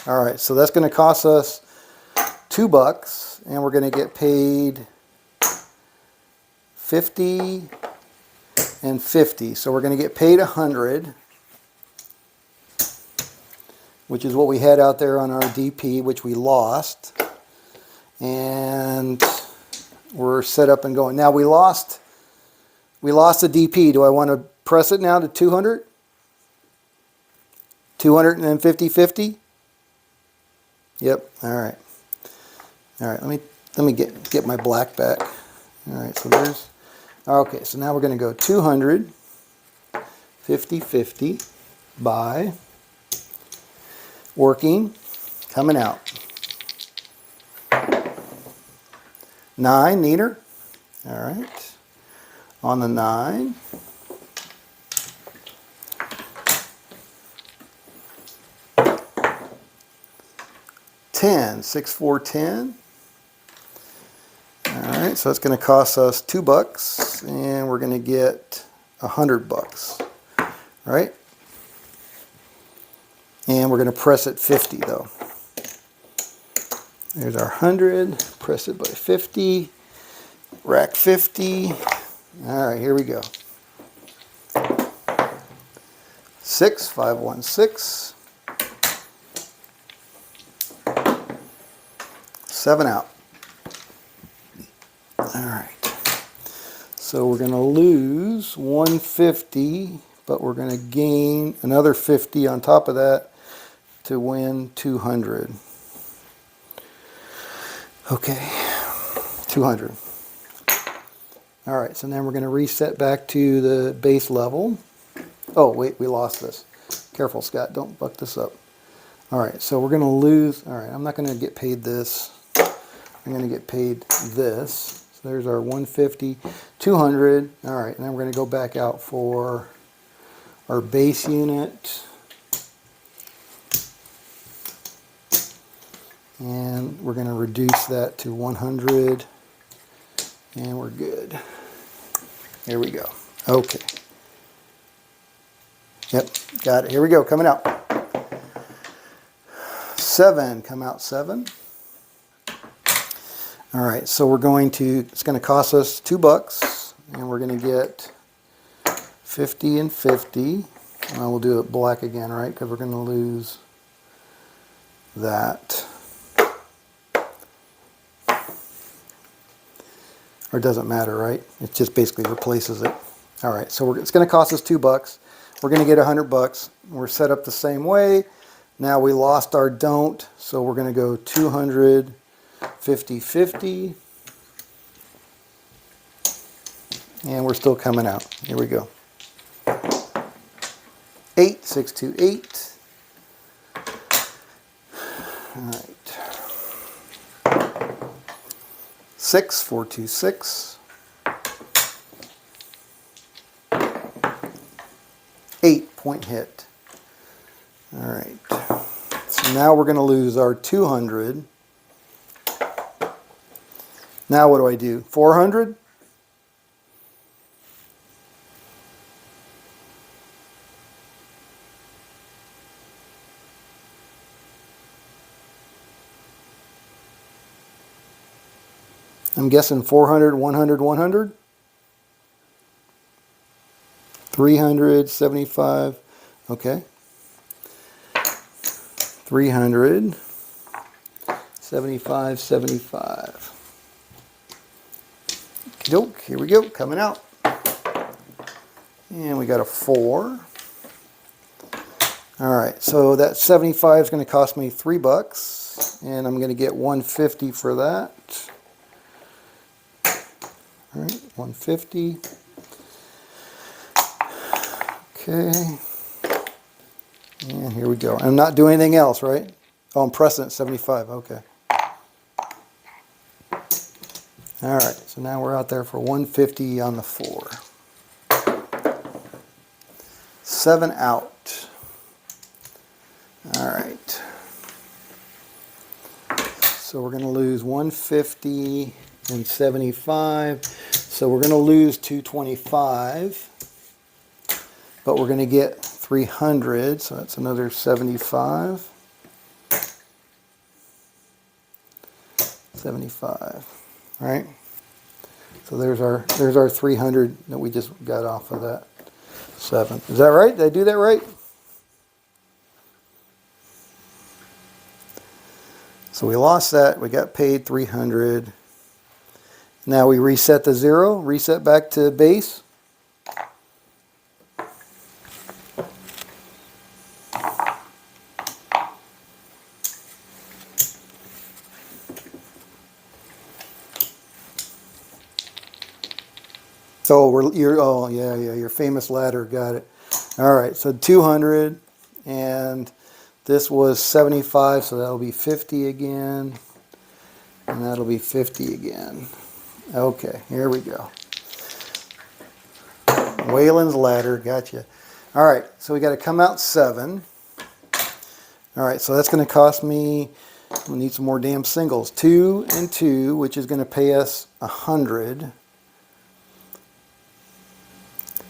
All right, so that's going to cost us $2, and we're going to get paid 50 and 50. So we're going to get paid 100, which is what we had out there on our DP, which we lost. And we're set up and going. Now we lost the DP. Do I want to press it now to 200? 200 and then 50, 50? Yep. All right. All right. Let me get my black back. All right. So there's. Okay. So now we're going to go 200, 50, 50, buy, working, coming out. 9, neater. All right. On the 9. $10, 6, 4, 10. All right, so it's going to cost us $2, and we're going to get $100, right? And we're going to press it 50 though. There's our 100. Press it by 50. Rack 50. All right, here we go. 6, 5, 1, 6. 7 out. All right. So we're going to lose 150, but we're going to gain another 50 on top of that to win 200. Okay, 200. All right, so now we're going to reset back to the base level. Oh, wait, we lost this. Careful, Scott, don't buck this up. All right, so we're going to lose. All right, I'm not going to get paid this. I'm going to get paid this. So there's our 150, 200. All right, and then we're going to go back out for our base unit. And we're going to reduce that to 100. And we're good. Here we go. Okay. Yep, got it. Here we go, coming out. 7, come out 7. All right, so we're going to, it's going to cost us $2, and we're going to get 50 and 50. We'll do it black again, right? Because we're going to lose that. Or it doesn't matter, right? It just basically replaces it. All right, so it's going to cost us $2. We're going to get $100. We're set up the same way. Now we lost our don't, so we're going to go 200, 50, 50. And we're still coming out. Here we go. 8, 6, 2, 8. All right. 6, 4, 2, 6. 8, point hit. All right. So now we're going to lose our 200. Now what do I do? 400? I'm guessing 400, 100, 100. 300, 75. Okay. 300, 75, 75. Okey-doke, here we go, coming out. And we got a 4. All right, so that 75 is going to cost me $3, and I'm going to get 150 for that. All right, 150. Okay. And here we go. I'm not doing anything else, right? Oh, I'm pressing at 75. Okay. All right, so now we're out there for 150 on the 4. 7 out. All right. So we're going to lose 150 and 75. So we're going to lose 225. But we're going to get 300. So that's another 75. 75. All right. So there's our 300 that we just got off of that 7. Is that right? Did I do that right? So we lost that. We got paid 300. Now we reset to 0. Reset back to base. Oh, your famous ladder, got it. All right, so 200, and this was 75, so that'll be 50 again, and that'll be 50 again. Okay, here we go. Waylon's ladder, gotcha. All right, so we got to come out 7. All right, so that's going to cost me, we need some more damn singles. 2 and 2, which is going to pay us 100.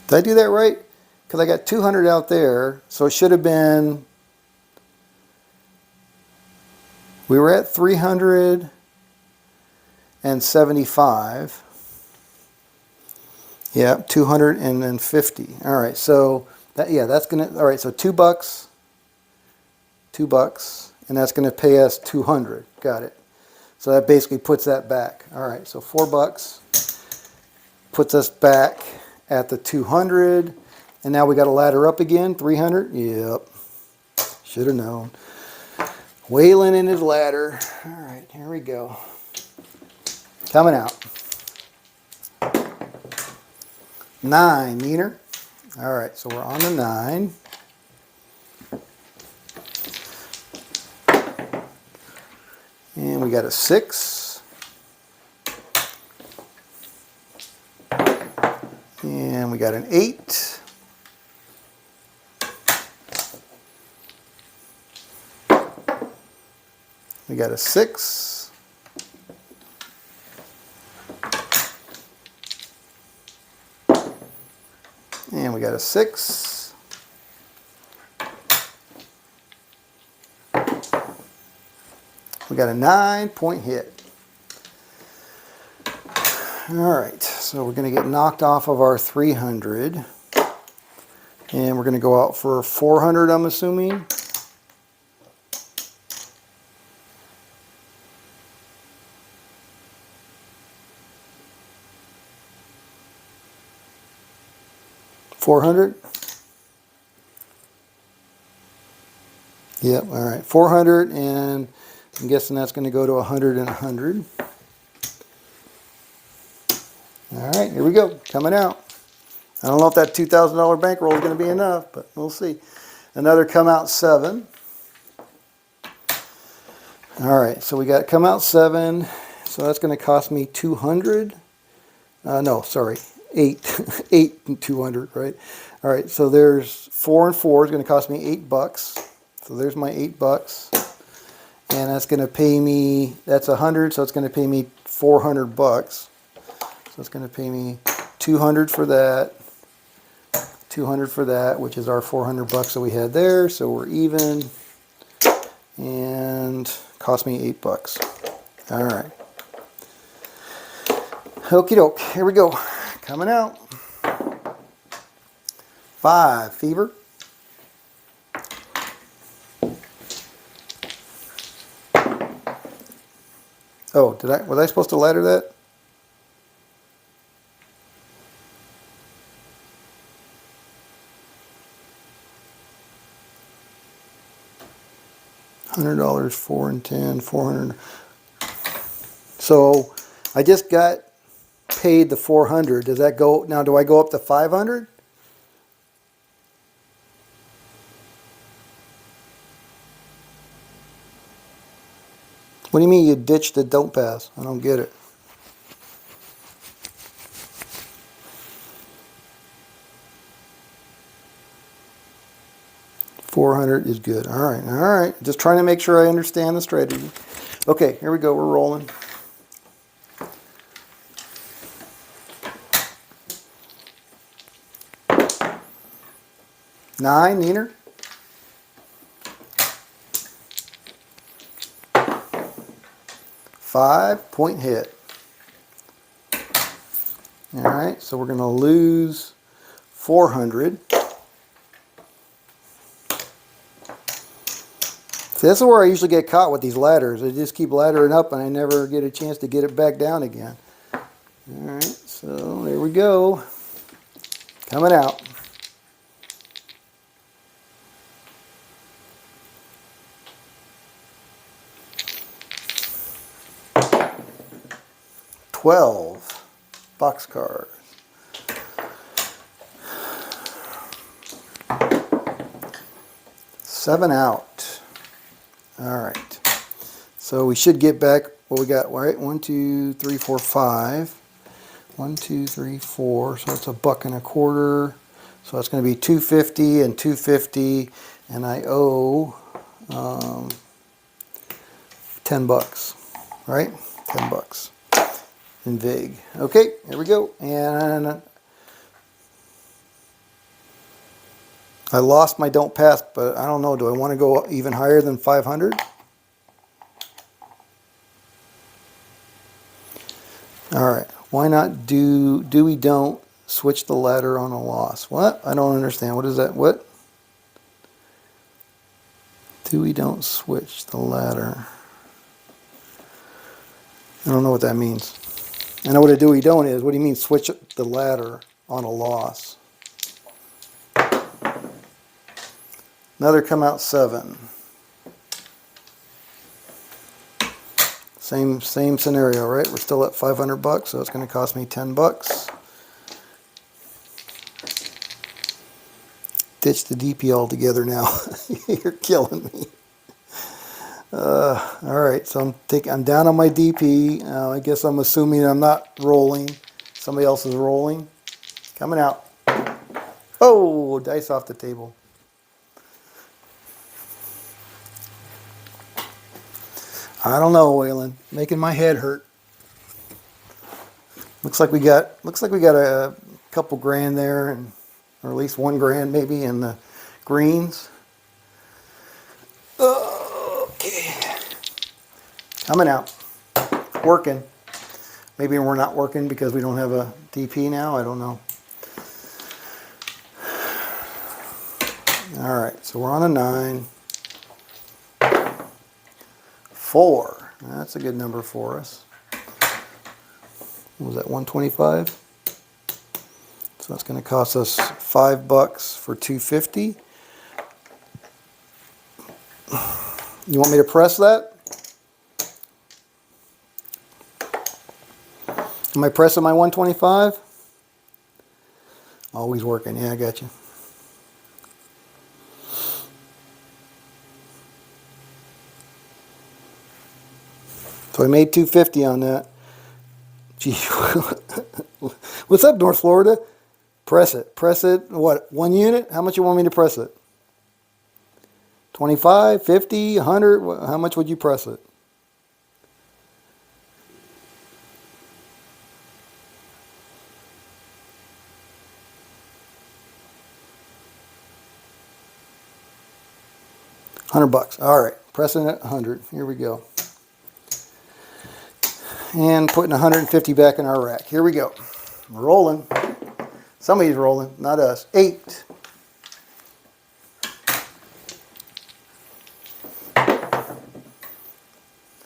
Did I do that right? Because I got 200 out there, so it should have been, we were at 375. Yeah, 250. All right, so that's gonna, all right, so $2, $2, and that's gonna pay us 200. Got it. So that basically puts that back. All right, so $4 puts us back at the 200, and now we got to ladder up again. 300. Yep, should have known. Waylon and his ladder. All right, here we go. Coming out. 9 meter. All right, so we're on the 9. And we got a 6. And we got an 8. We got a 6. And we got a 6. We got a 9-point hit. All right, so we're going to get knocked off of our 300. And we're going to go out for 400, I'm assuming. $400? Yep, all right. 400, and I'm guessing that's going to go to 100 and 100. All right, here we go, coming out. I don't know if that $2,000 bankroll is going to be enough, but we'll see. Another come out 7. All right, so we got come out 7. So that's going to cost me 200. No, sorry, 8. 8 and 200, right? All right, so there's 4 and 4 is going to cost me $8. So there's my $8. And that's going to pay me, that's 100, so it's going to pay me $400. So it's going to pay me 200 for that, 200 for that, which is our $400 that we had there. So we're even, and cost me $8. All right. Okie doke. Here we go. Coming out. 5 fever. Oh, was I supposed to ladder that? $100, 4 and 10, 400. So I just got paid the 400. Does that go now? Do I go up to 500? What do you mean you ditched the don't pass? I don't get it. 400 is good. All right, all right. Just trying to make sure I understand the strategy. Okay, here we go. We're rolling. Nine, Neener. Five-point hit. All right, so we're going to lose 400. See, this is where I usually get caught with these ladders. They just keep laddering up and I never get a chance to get it back down again. All right, so there we go. Coming out. $12 boxcars. Seven out. All right. So we should get back what we got, right? 1, 2, 3, 4, 5. 1, 2, 3, 4. So that's $1.25. So that's going to be $2.50 and $2.50, and I owe $10, right? $10 in VIG. Okay, here we go. And I lost my don't pass, but I don't know. Do I want to go even higher than 500? All right. Why not do we don't switch the ladder on a loss? What? I don't understand. What is that? What? Do we don't switch the ladder? I don't know what that means. I know what a do we don't is. What do you mean switch the ladder on a loss? Another come out 7. Same scenario, right? We're still at $500, so it's going to cost me $10. Ditch the DP altogether now. You're killing me. All right, so I'm down on my DP. I guess I'm assuming I'm not rolling. Somebody else is rolling. Coming out. Oh, dice off the table. I don't know, Waylon. Making my head hurt. Looks like we got a couple grand there, and or at least $1 maybe in the greens. Okay. Coming out. Working. Maybe we're not working because we don't have a DP now. I don't know. All right, so we're on a 9. 4. That's a good number for us. What was that, 125? So that's going to cost us $5 for 250. You want me to press that? Am I pressing my 125? Always working. Yeah, I got you. So I made 250 on that. Gee, what's up, North Florida? Press it. Press it. What, 1 unit? How much you want me to press it? 25, 50, 100? How much would you press it? $100. All right. Pressing it 100. Here we go. And putting 150 back in our rack. Here we go. We're rolling. Somebody's rolling, not us. 8.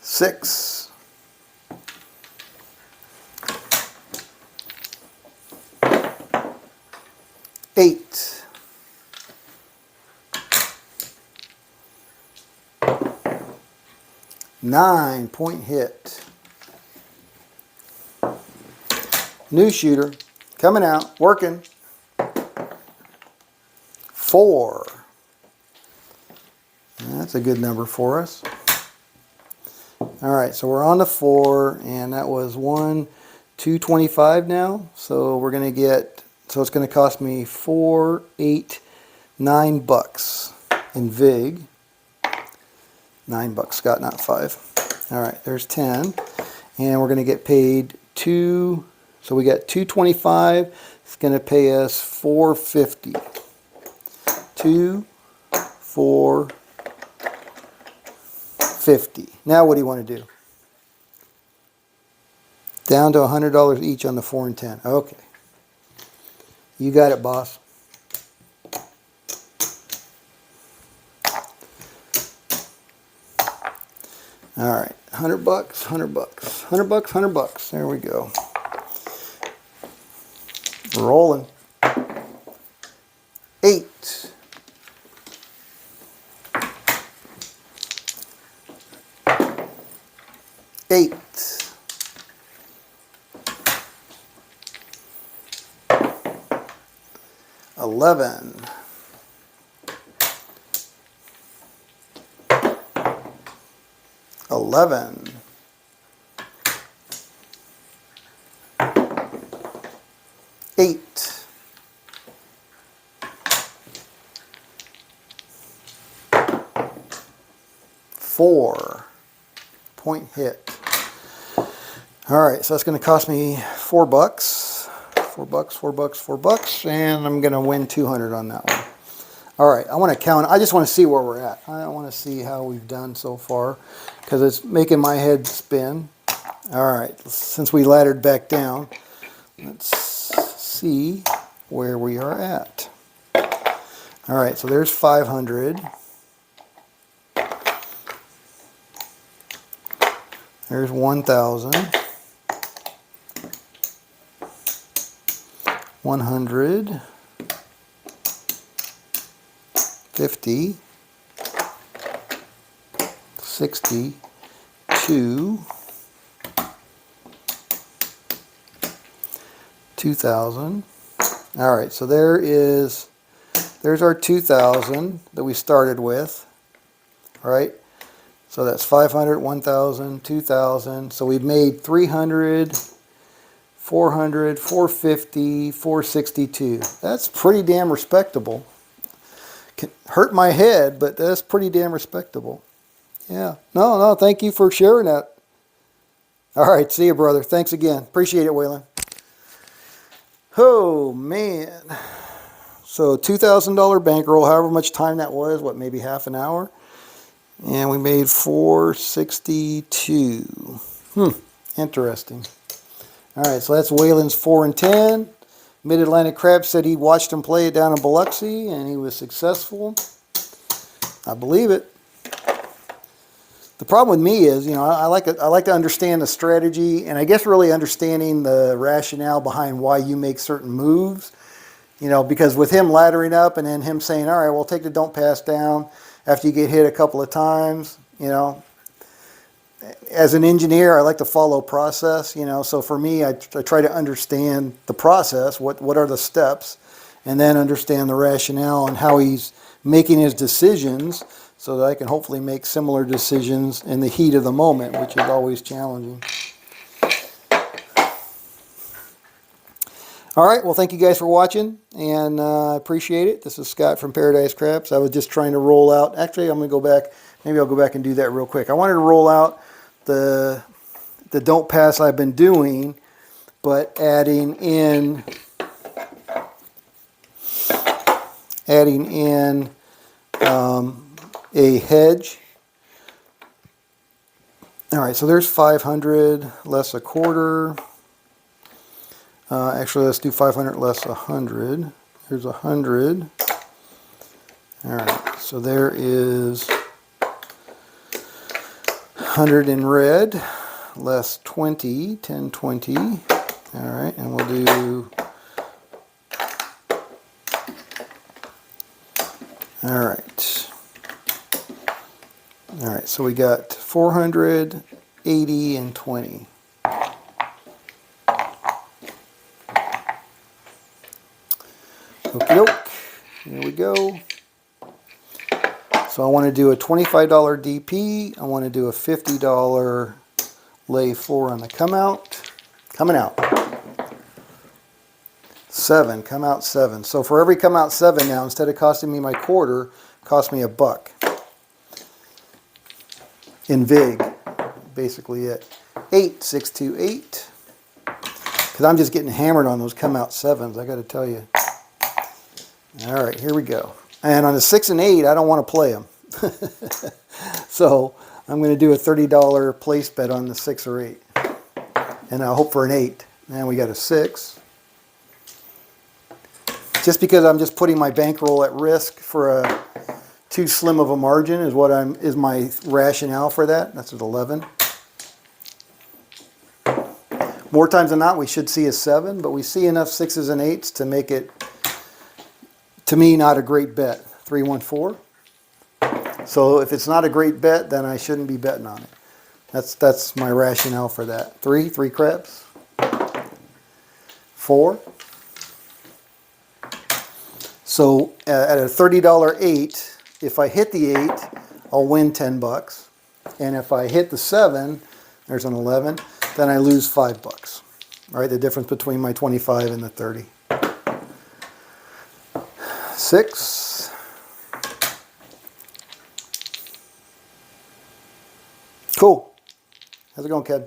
Six. 8. 9-point hit. New shooter, coming out, working. 4. That's a good number for us. All right, so we're on to 4, and that was 225 now. So we're gonna get, so it's gonna cost me $4, $8, $9 in VIG. $9, Scott, not 5. All right, there's 10. And we're going to get paid 2, so we got 225. It's going to pay us 450. 2, 450. Now what do you want to do? Down to $100 each on the 4 and 10. Okay. You got it, boss. All right, $100, $100, $100, $100. There we go. Rolling. 8. 8. 11. 11. 8. 4. Point hit. All right, so that's going to cost me $4. $4, and I'm going to win 200 on that one. All right, I want to count. I just want to see where we're at. I want to see how we've done so far because it's making my head spin. All right, since we laddered back down, let's see where we are at. All right, so there's 500. There's 1,000. 100. 50. 60. 2. 2,000. All right, so there's our 2,000 that we started with. All right, so that's 500, 1,000, 2,000. So we've made 300, 400, 450, 462. That's pretty damn respectable. Can hurt my head, but that's pretty damn respectable. Yeah. No, thank you for sharing that. All right, see you, brother. Thanks again. Appreciate it, Waylon. Oh, man. So $2,000 bankroll, however much time that was, what, maybe half an hour? And we made 462. Interesting. All right, so that's Waylon's 4 and 10. Mid-Atlantic Crab said he watched him play it down in Biloxi, and he was successful. I believe it. The problem with me is, I like to understand the strategy, and I guess really understanding the rationale behind why you make certain moves. Because with him laddering up and then him saying, all right, well, take the don't pass down after you get hit a couple of times, As an engineer, I like to follow process, So for me, I try to understand the process, what are the steps, and then understand the rationale and how he's making his decisions so that I can hopefully make similar decisions in the heat of the moment, which is always challenging. All right, well, thank you guys for watching, and I appreciate it. This is Scott from Paradise Crabs. I was just trying to roll out. Actually, I'm going to go back. Maybe I'll go back and do that real quick. I wanted to roll out the don't pass I've been doing, but adding in a hedge. All right, so there's 500 less a quarter. Actually, let's do 500 less 100. There's 100. All right, so there is 100 in red, less 20, 10, 20. All right, and we'll do, all right. All right, so we got 400, 80, and 20. Okie doke, here we go. So I want to do a $25 DP. I want to do a $50 lay 4 on the come out. Coming out. 7, come out 7. So for every come out 7 now, instead of costing me my quarter, Cost me $1 in VIG. Basically it. 8, 6, 2, 8. Because I'm just getting hammered on those come out 7s, I got to tell you. All right, here we go. And on the 6 and 8, I don't want to play them. So I'm going to do a $30 place bet on the 6 or 8. And I'll hope for an 8. And we got a 6. Just because I'm just putting my bankroll at risk for a too slim of a margin is my rationale for that. That's at 11. More times than not, we should see a 7, but we see enough 6s and 8s to make it, to me, not a great bet. 3, 1, 4. So if it's not a great bet, then I shouldn't be betting on it. That's my rationale for that. 3 craps. 4. So at a $30 8, if I hit the 8, I'll win $10. And if I hit the 7, there's an 11, then I lose $5. All right, the difference between my 25 and the 30. 6. Cool. How's it going, kid?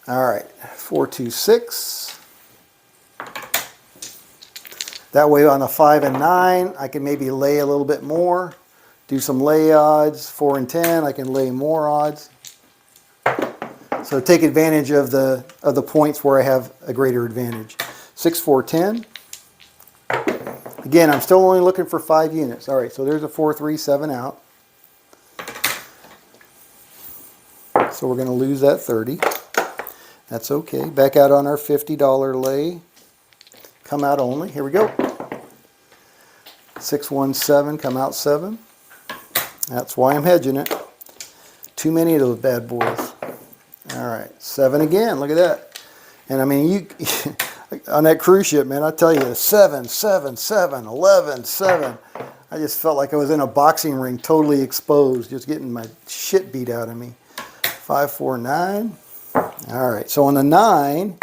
All right, 4, 2, 6. That way on the 5 and 9, I can maybe lay a little bit more, do some lay odds. 4 and 10, I can lay more odds. So take advantage of the points where I have a greater advantage. 6, 4, 10. Again, I'm still only looking for 5 units. All right, so there's a 4, 3, 7 out. So we're going to lose that 30. That's okay. Back out on our $50 lay. Come out only. Here we go. 6, 1, 7. Come out 7. That's why I'm hedging it. Too many of those bad boys. All right. 7 again. Look at that. And I mean, you on that cruise ship, man, I tell you, 7, 7, 7, 11, 7. I just felt like I was in a boxing ring, totally exposed, just getting my shit beat out of me. 5, 4, 9. All right. So on the 9,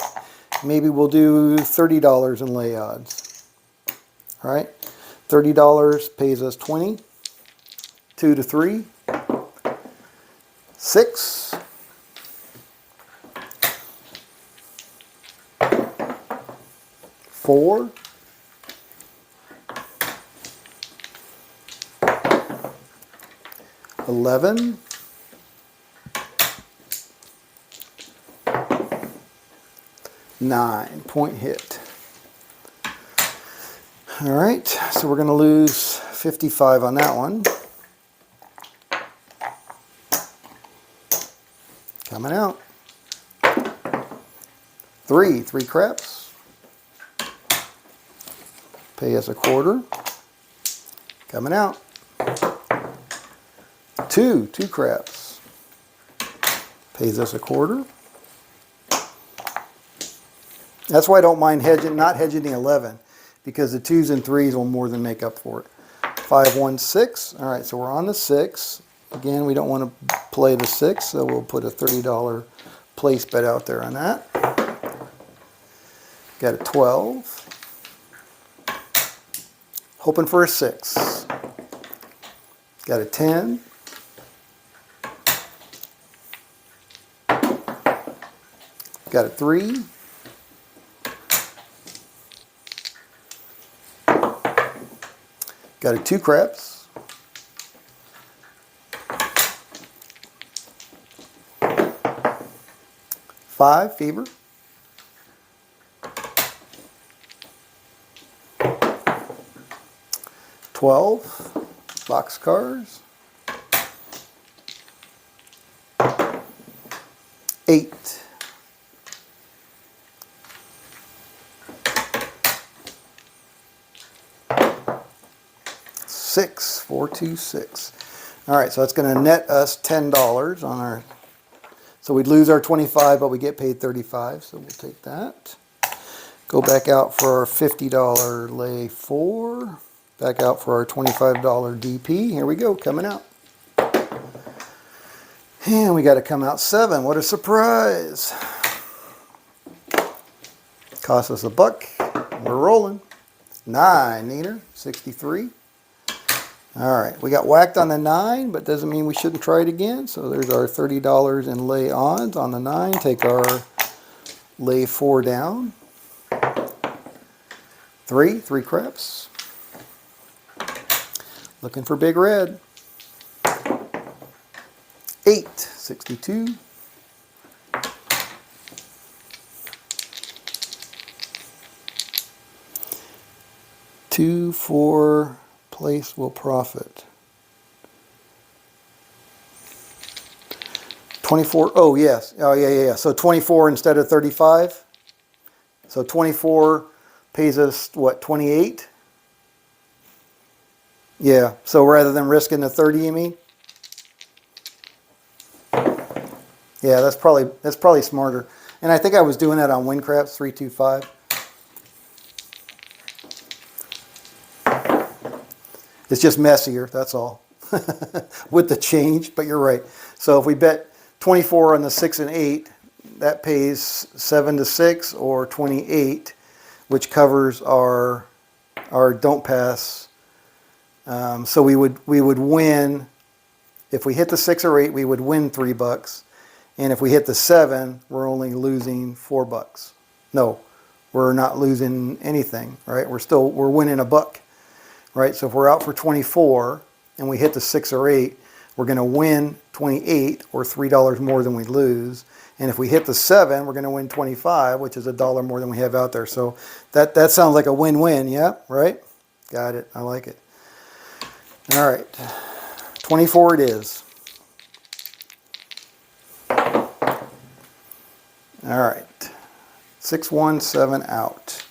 maybe we'll do $30 in lay odds. All right. $30 pays us 20. 2 to 3. 6. 4. 11. 9. Point hit. All right, so we're going to lose 55 on that one. Coming out. 3 craps. Pay us a quarter. Coming out. 2 craps. Pays us a quarter. That's why I don't mind not hedging the 11, because the 2s and 3s will more than make up for it. 5, 1, 6. All right, so we're on the 6. Again, we don't want to play the 6, so we'll put a $30 place bet out there on that. Got a 12. Hoping for a 6. Got a 10. Got a 3. Got a 2 craps. 5 fever. 12 boxcars. 8. 6, 4, 2, 6. All right, so that's going to net us $10 on our. So we'd lose our 25, but we get paid 35. So we'll take that. Go back out for our $50 lay 4. Back out for our $25 DP. Here we go, coming out. And we got to come out 7. What a surprise! Cost us $1. We're rolling. 9 neater, 63. All right, we got whacked on the 9, but doesn't mean we shouldn't try it again. So there's our $30 in lay odds on the 9. Take our lay 4 down. 3 craps. Looking for big red. 8, 62. 2, 4, place will profit. 24, oh yes, oh yeah. So 24 instead of 35. So 24 pays us, what, 28? Yeah, so rather than risking the 30, you mean? Yeah, that's probably smarter. And I think I was doing that on Windcraft's 325. It's just messier, that's all, with the change, but you're right. So if we bet 24 on the 6 and 8, that pays 7 to 6 or 28, which covers our don't pass. So we would win, if we hit the 6 or 8, we would win $3. And if we hit the 7, we're only losing $4. No, we're not losing anything, right? We're winning $1. Right, so if we're out for 24 and we hit the 6 or 8, we're going to win 28 or $3 more than we lose. And if we hit the 7, we're going to win 25, which is $1 more than we have out there. So that sounds like a win-win, yeah, right? Got it, I like it. All right, 24 it is. All right, 6, 1, 7 out.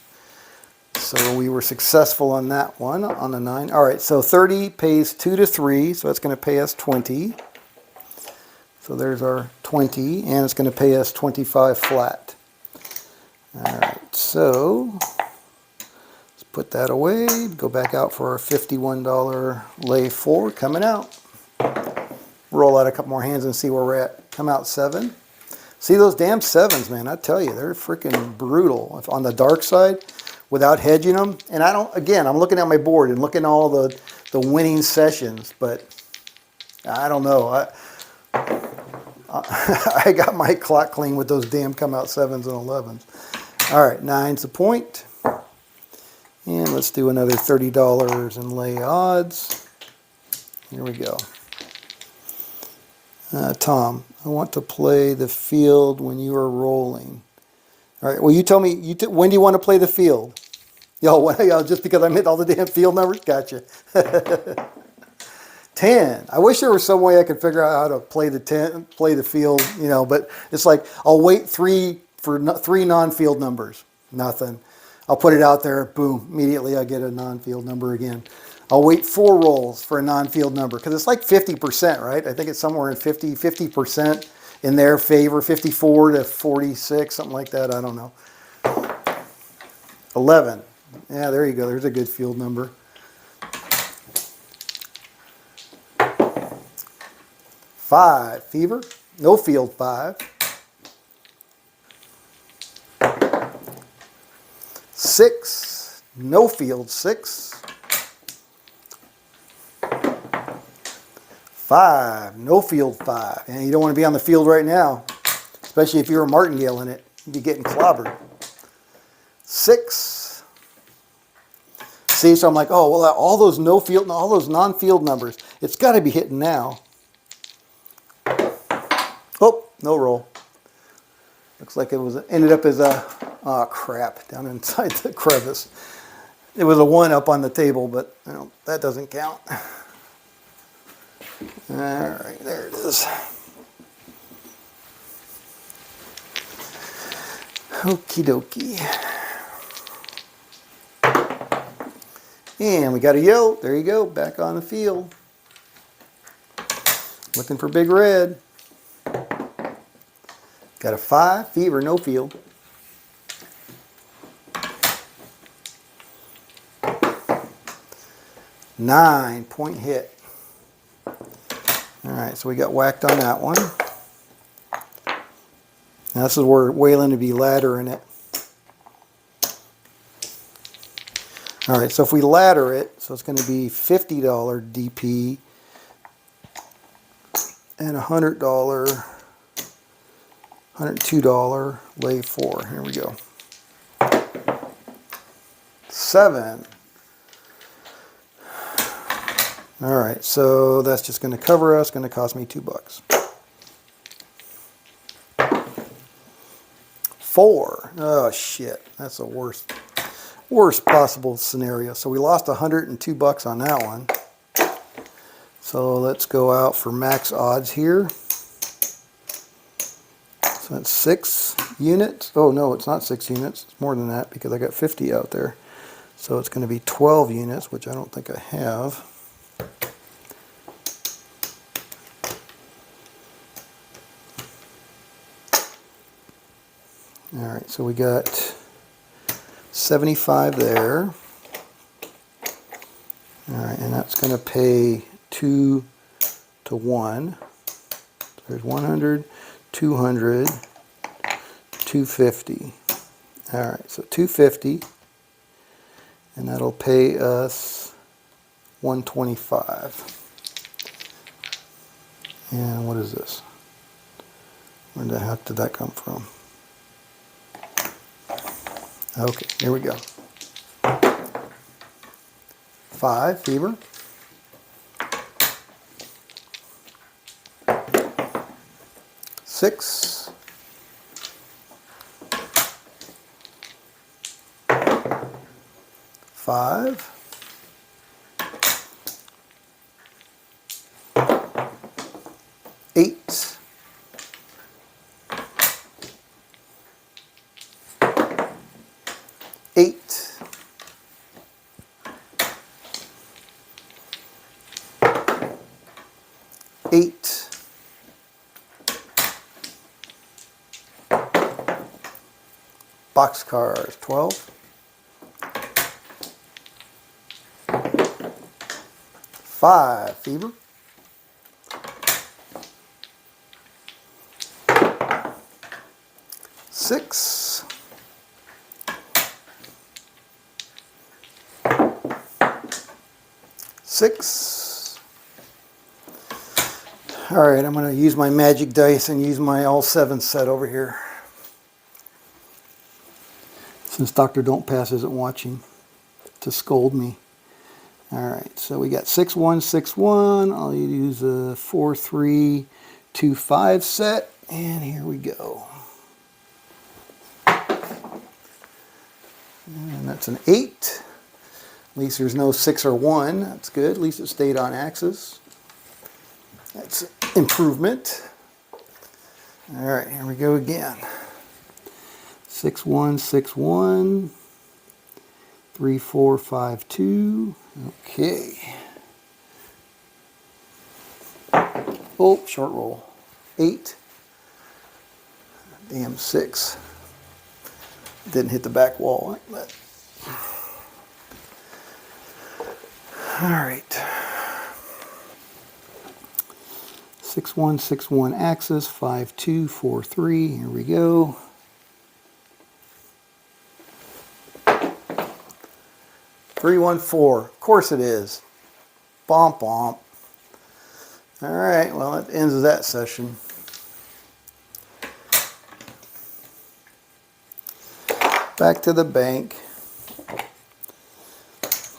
So we were successful on that one, on the 9. All right, so 30 pays 2 to 3, so that's going to pay us 20. So there's our 20, and it's going to pay us 25 flat. All right, so let's put that away. Go back out for our $51 lay 4 coming out. Roll out a couple more hands and see where we're at. Come out 7. See those damn 7s, man, I tell you, they're freaking brutal. On the dark side, without hedging them. And I'm looking at my board and looking at all the winning sessions, but I don't know. I got my clock clean with those damn come out 7s and 11s. All right, 9's the point. And let's do another $30 in lay odds. Here we go. Tom, I want to play the field when you are rolling. All right, well, you tell me, when do you want to play the field? Yo, just because I made all the damn field numbers? Gotcha. 10. I wish there was some way I could figure out how to play the field, but it's like, I'll wait three non-field numbers. Nothing. I'll put it out there, boom, immediately I get a non-field number again. I'll wait 4 rolls for a non-field number, because it's like 50%, right? I think it's somewhere in 50% in their favor, 54 to 46, something like that, I don't know. 11. Yeah, there you go, there's a good field number. 5, fever, no field 5. 6, no field 6. 5, no field 5. And you don't want to be on the field right now, especially if you're a martingale in it. You'd be getting clobbered. 6. See, so I'm like, oh, well, all those no field, all those non-field numbers, it's got to be hitting now. Oh, no roll. Looks like it ended up as a, oh crap, down inside the crevice. It was a 1 up on the table, but that doesn't count. All right, there it is. Okie dokie. And we got a yellow. There you go, back on the field. Looking for big red. Got a 5, fever, no field. 9, point hit. All right, so we got whacked on that one. Now this is where Waylon would be laddering it. All right, so if we ladder it, so it's going to be $50 DP and $100, $102 lay 4. Here we go. 7. All right, so that's just going to cover us. Going to cost me $2. 4. Oh shit, that's the worst possible scenario. So we lost $102 on that one. So let's go out for max odds here. So that's 6 units. Oh no, it's not 6 units. It's more than that because I got 50 out there. So it's going to be 12 units, which I don't think I have. All right, so we got 75 there. All right, and that's going to pay 2 to 1. So there's 100, 200, 250. All right, so 250, and that'll pay us 125. And what is this? Where the heck did that come from? Okay, here we go. 5 fever. 6. 5. 8. 8. 8. 12. 5 fever. 6. 6. All right, I'm going to use my magic dice and use my all 7 set over here. Since Dr. Don't Pass isn't watching to scold me. All right, so we got 6 1 6 1. I'll use a 4 3 2 5 set, and here we go. And that's an 8. At least there's no 6 or 1. That's good. At least it stayed on axis. That's improvement. All right, here we go again. 6 1 6 1. 3 4 5 2. Okay. Oh, short roll. 8. Damn 6. Didn't hit the back wall. But... all right. 6 1 6 1 axis. 5 2 4 3. Here we go. 3 1 4. Of course it is. Bomp bomp. All right. Well, that ends that session. Back to the bank.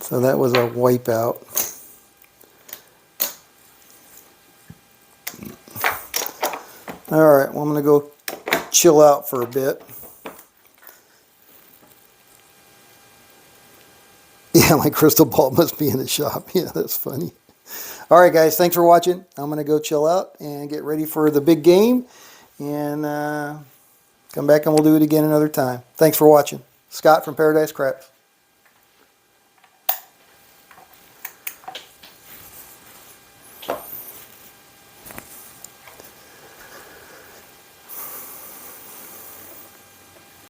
So that was a wipeout. All right. Well, I'm going to go chill out for a bit. Yeah, my crystal ball must be in the shop. Yeah, that's funny. All right, guys, thanks for watching. I'm going to go chill out and get ready for the big game. And come back and we'll do it again another time. Thanks for watching. Scott from Paradise Craps.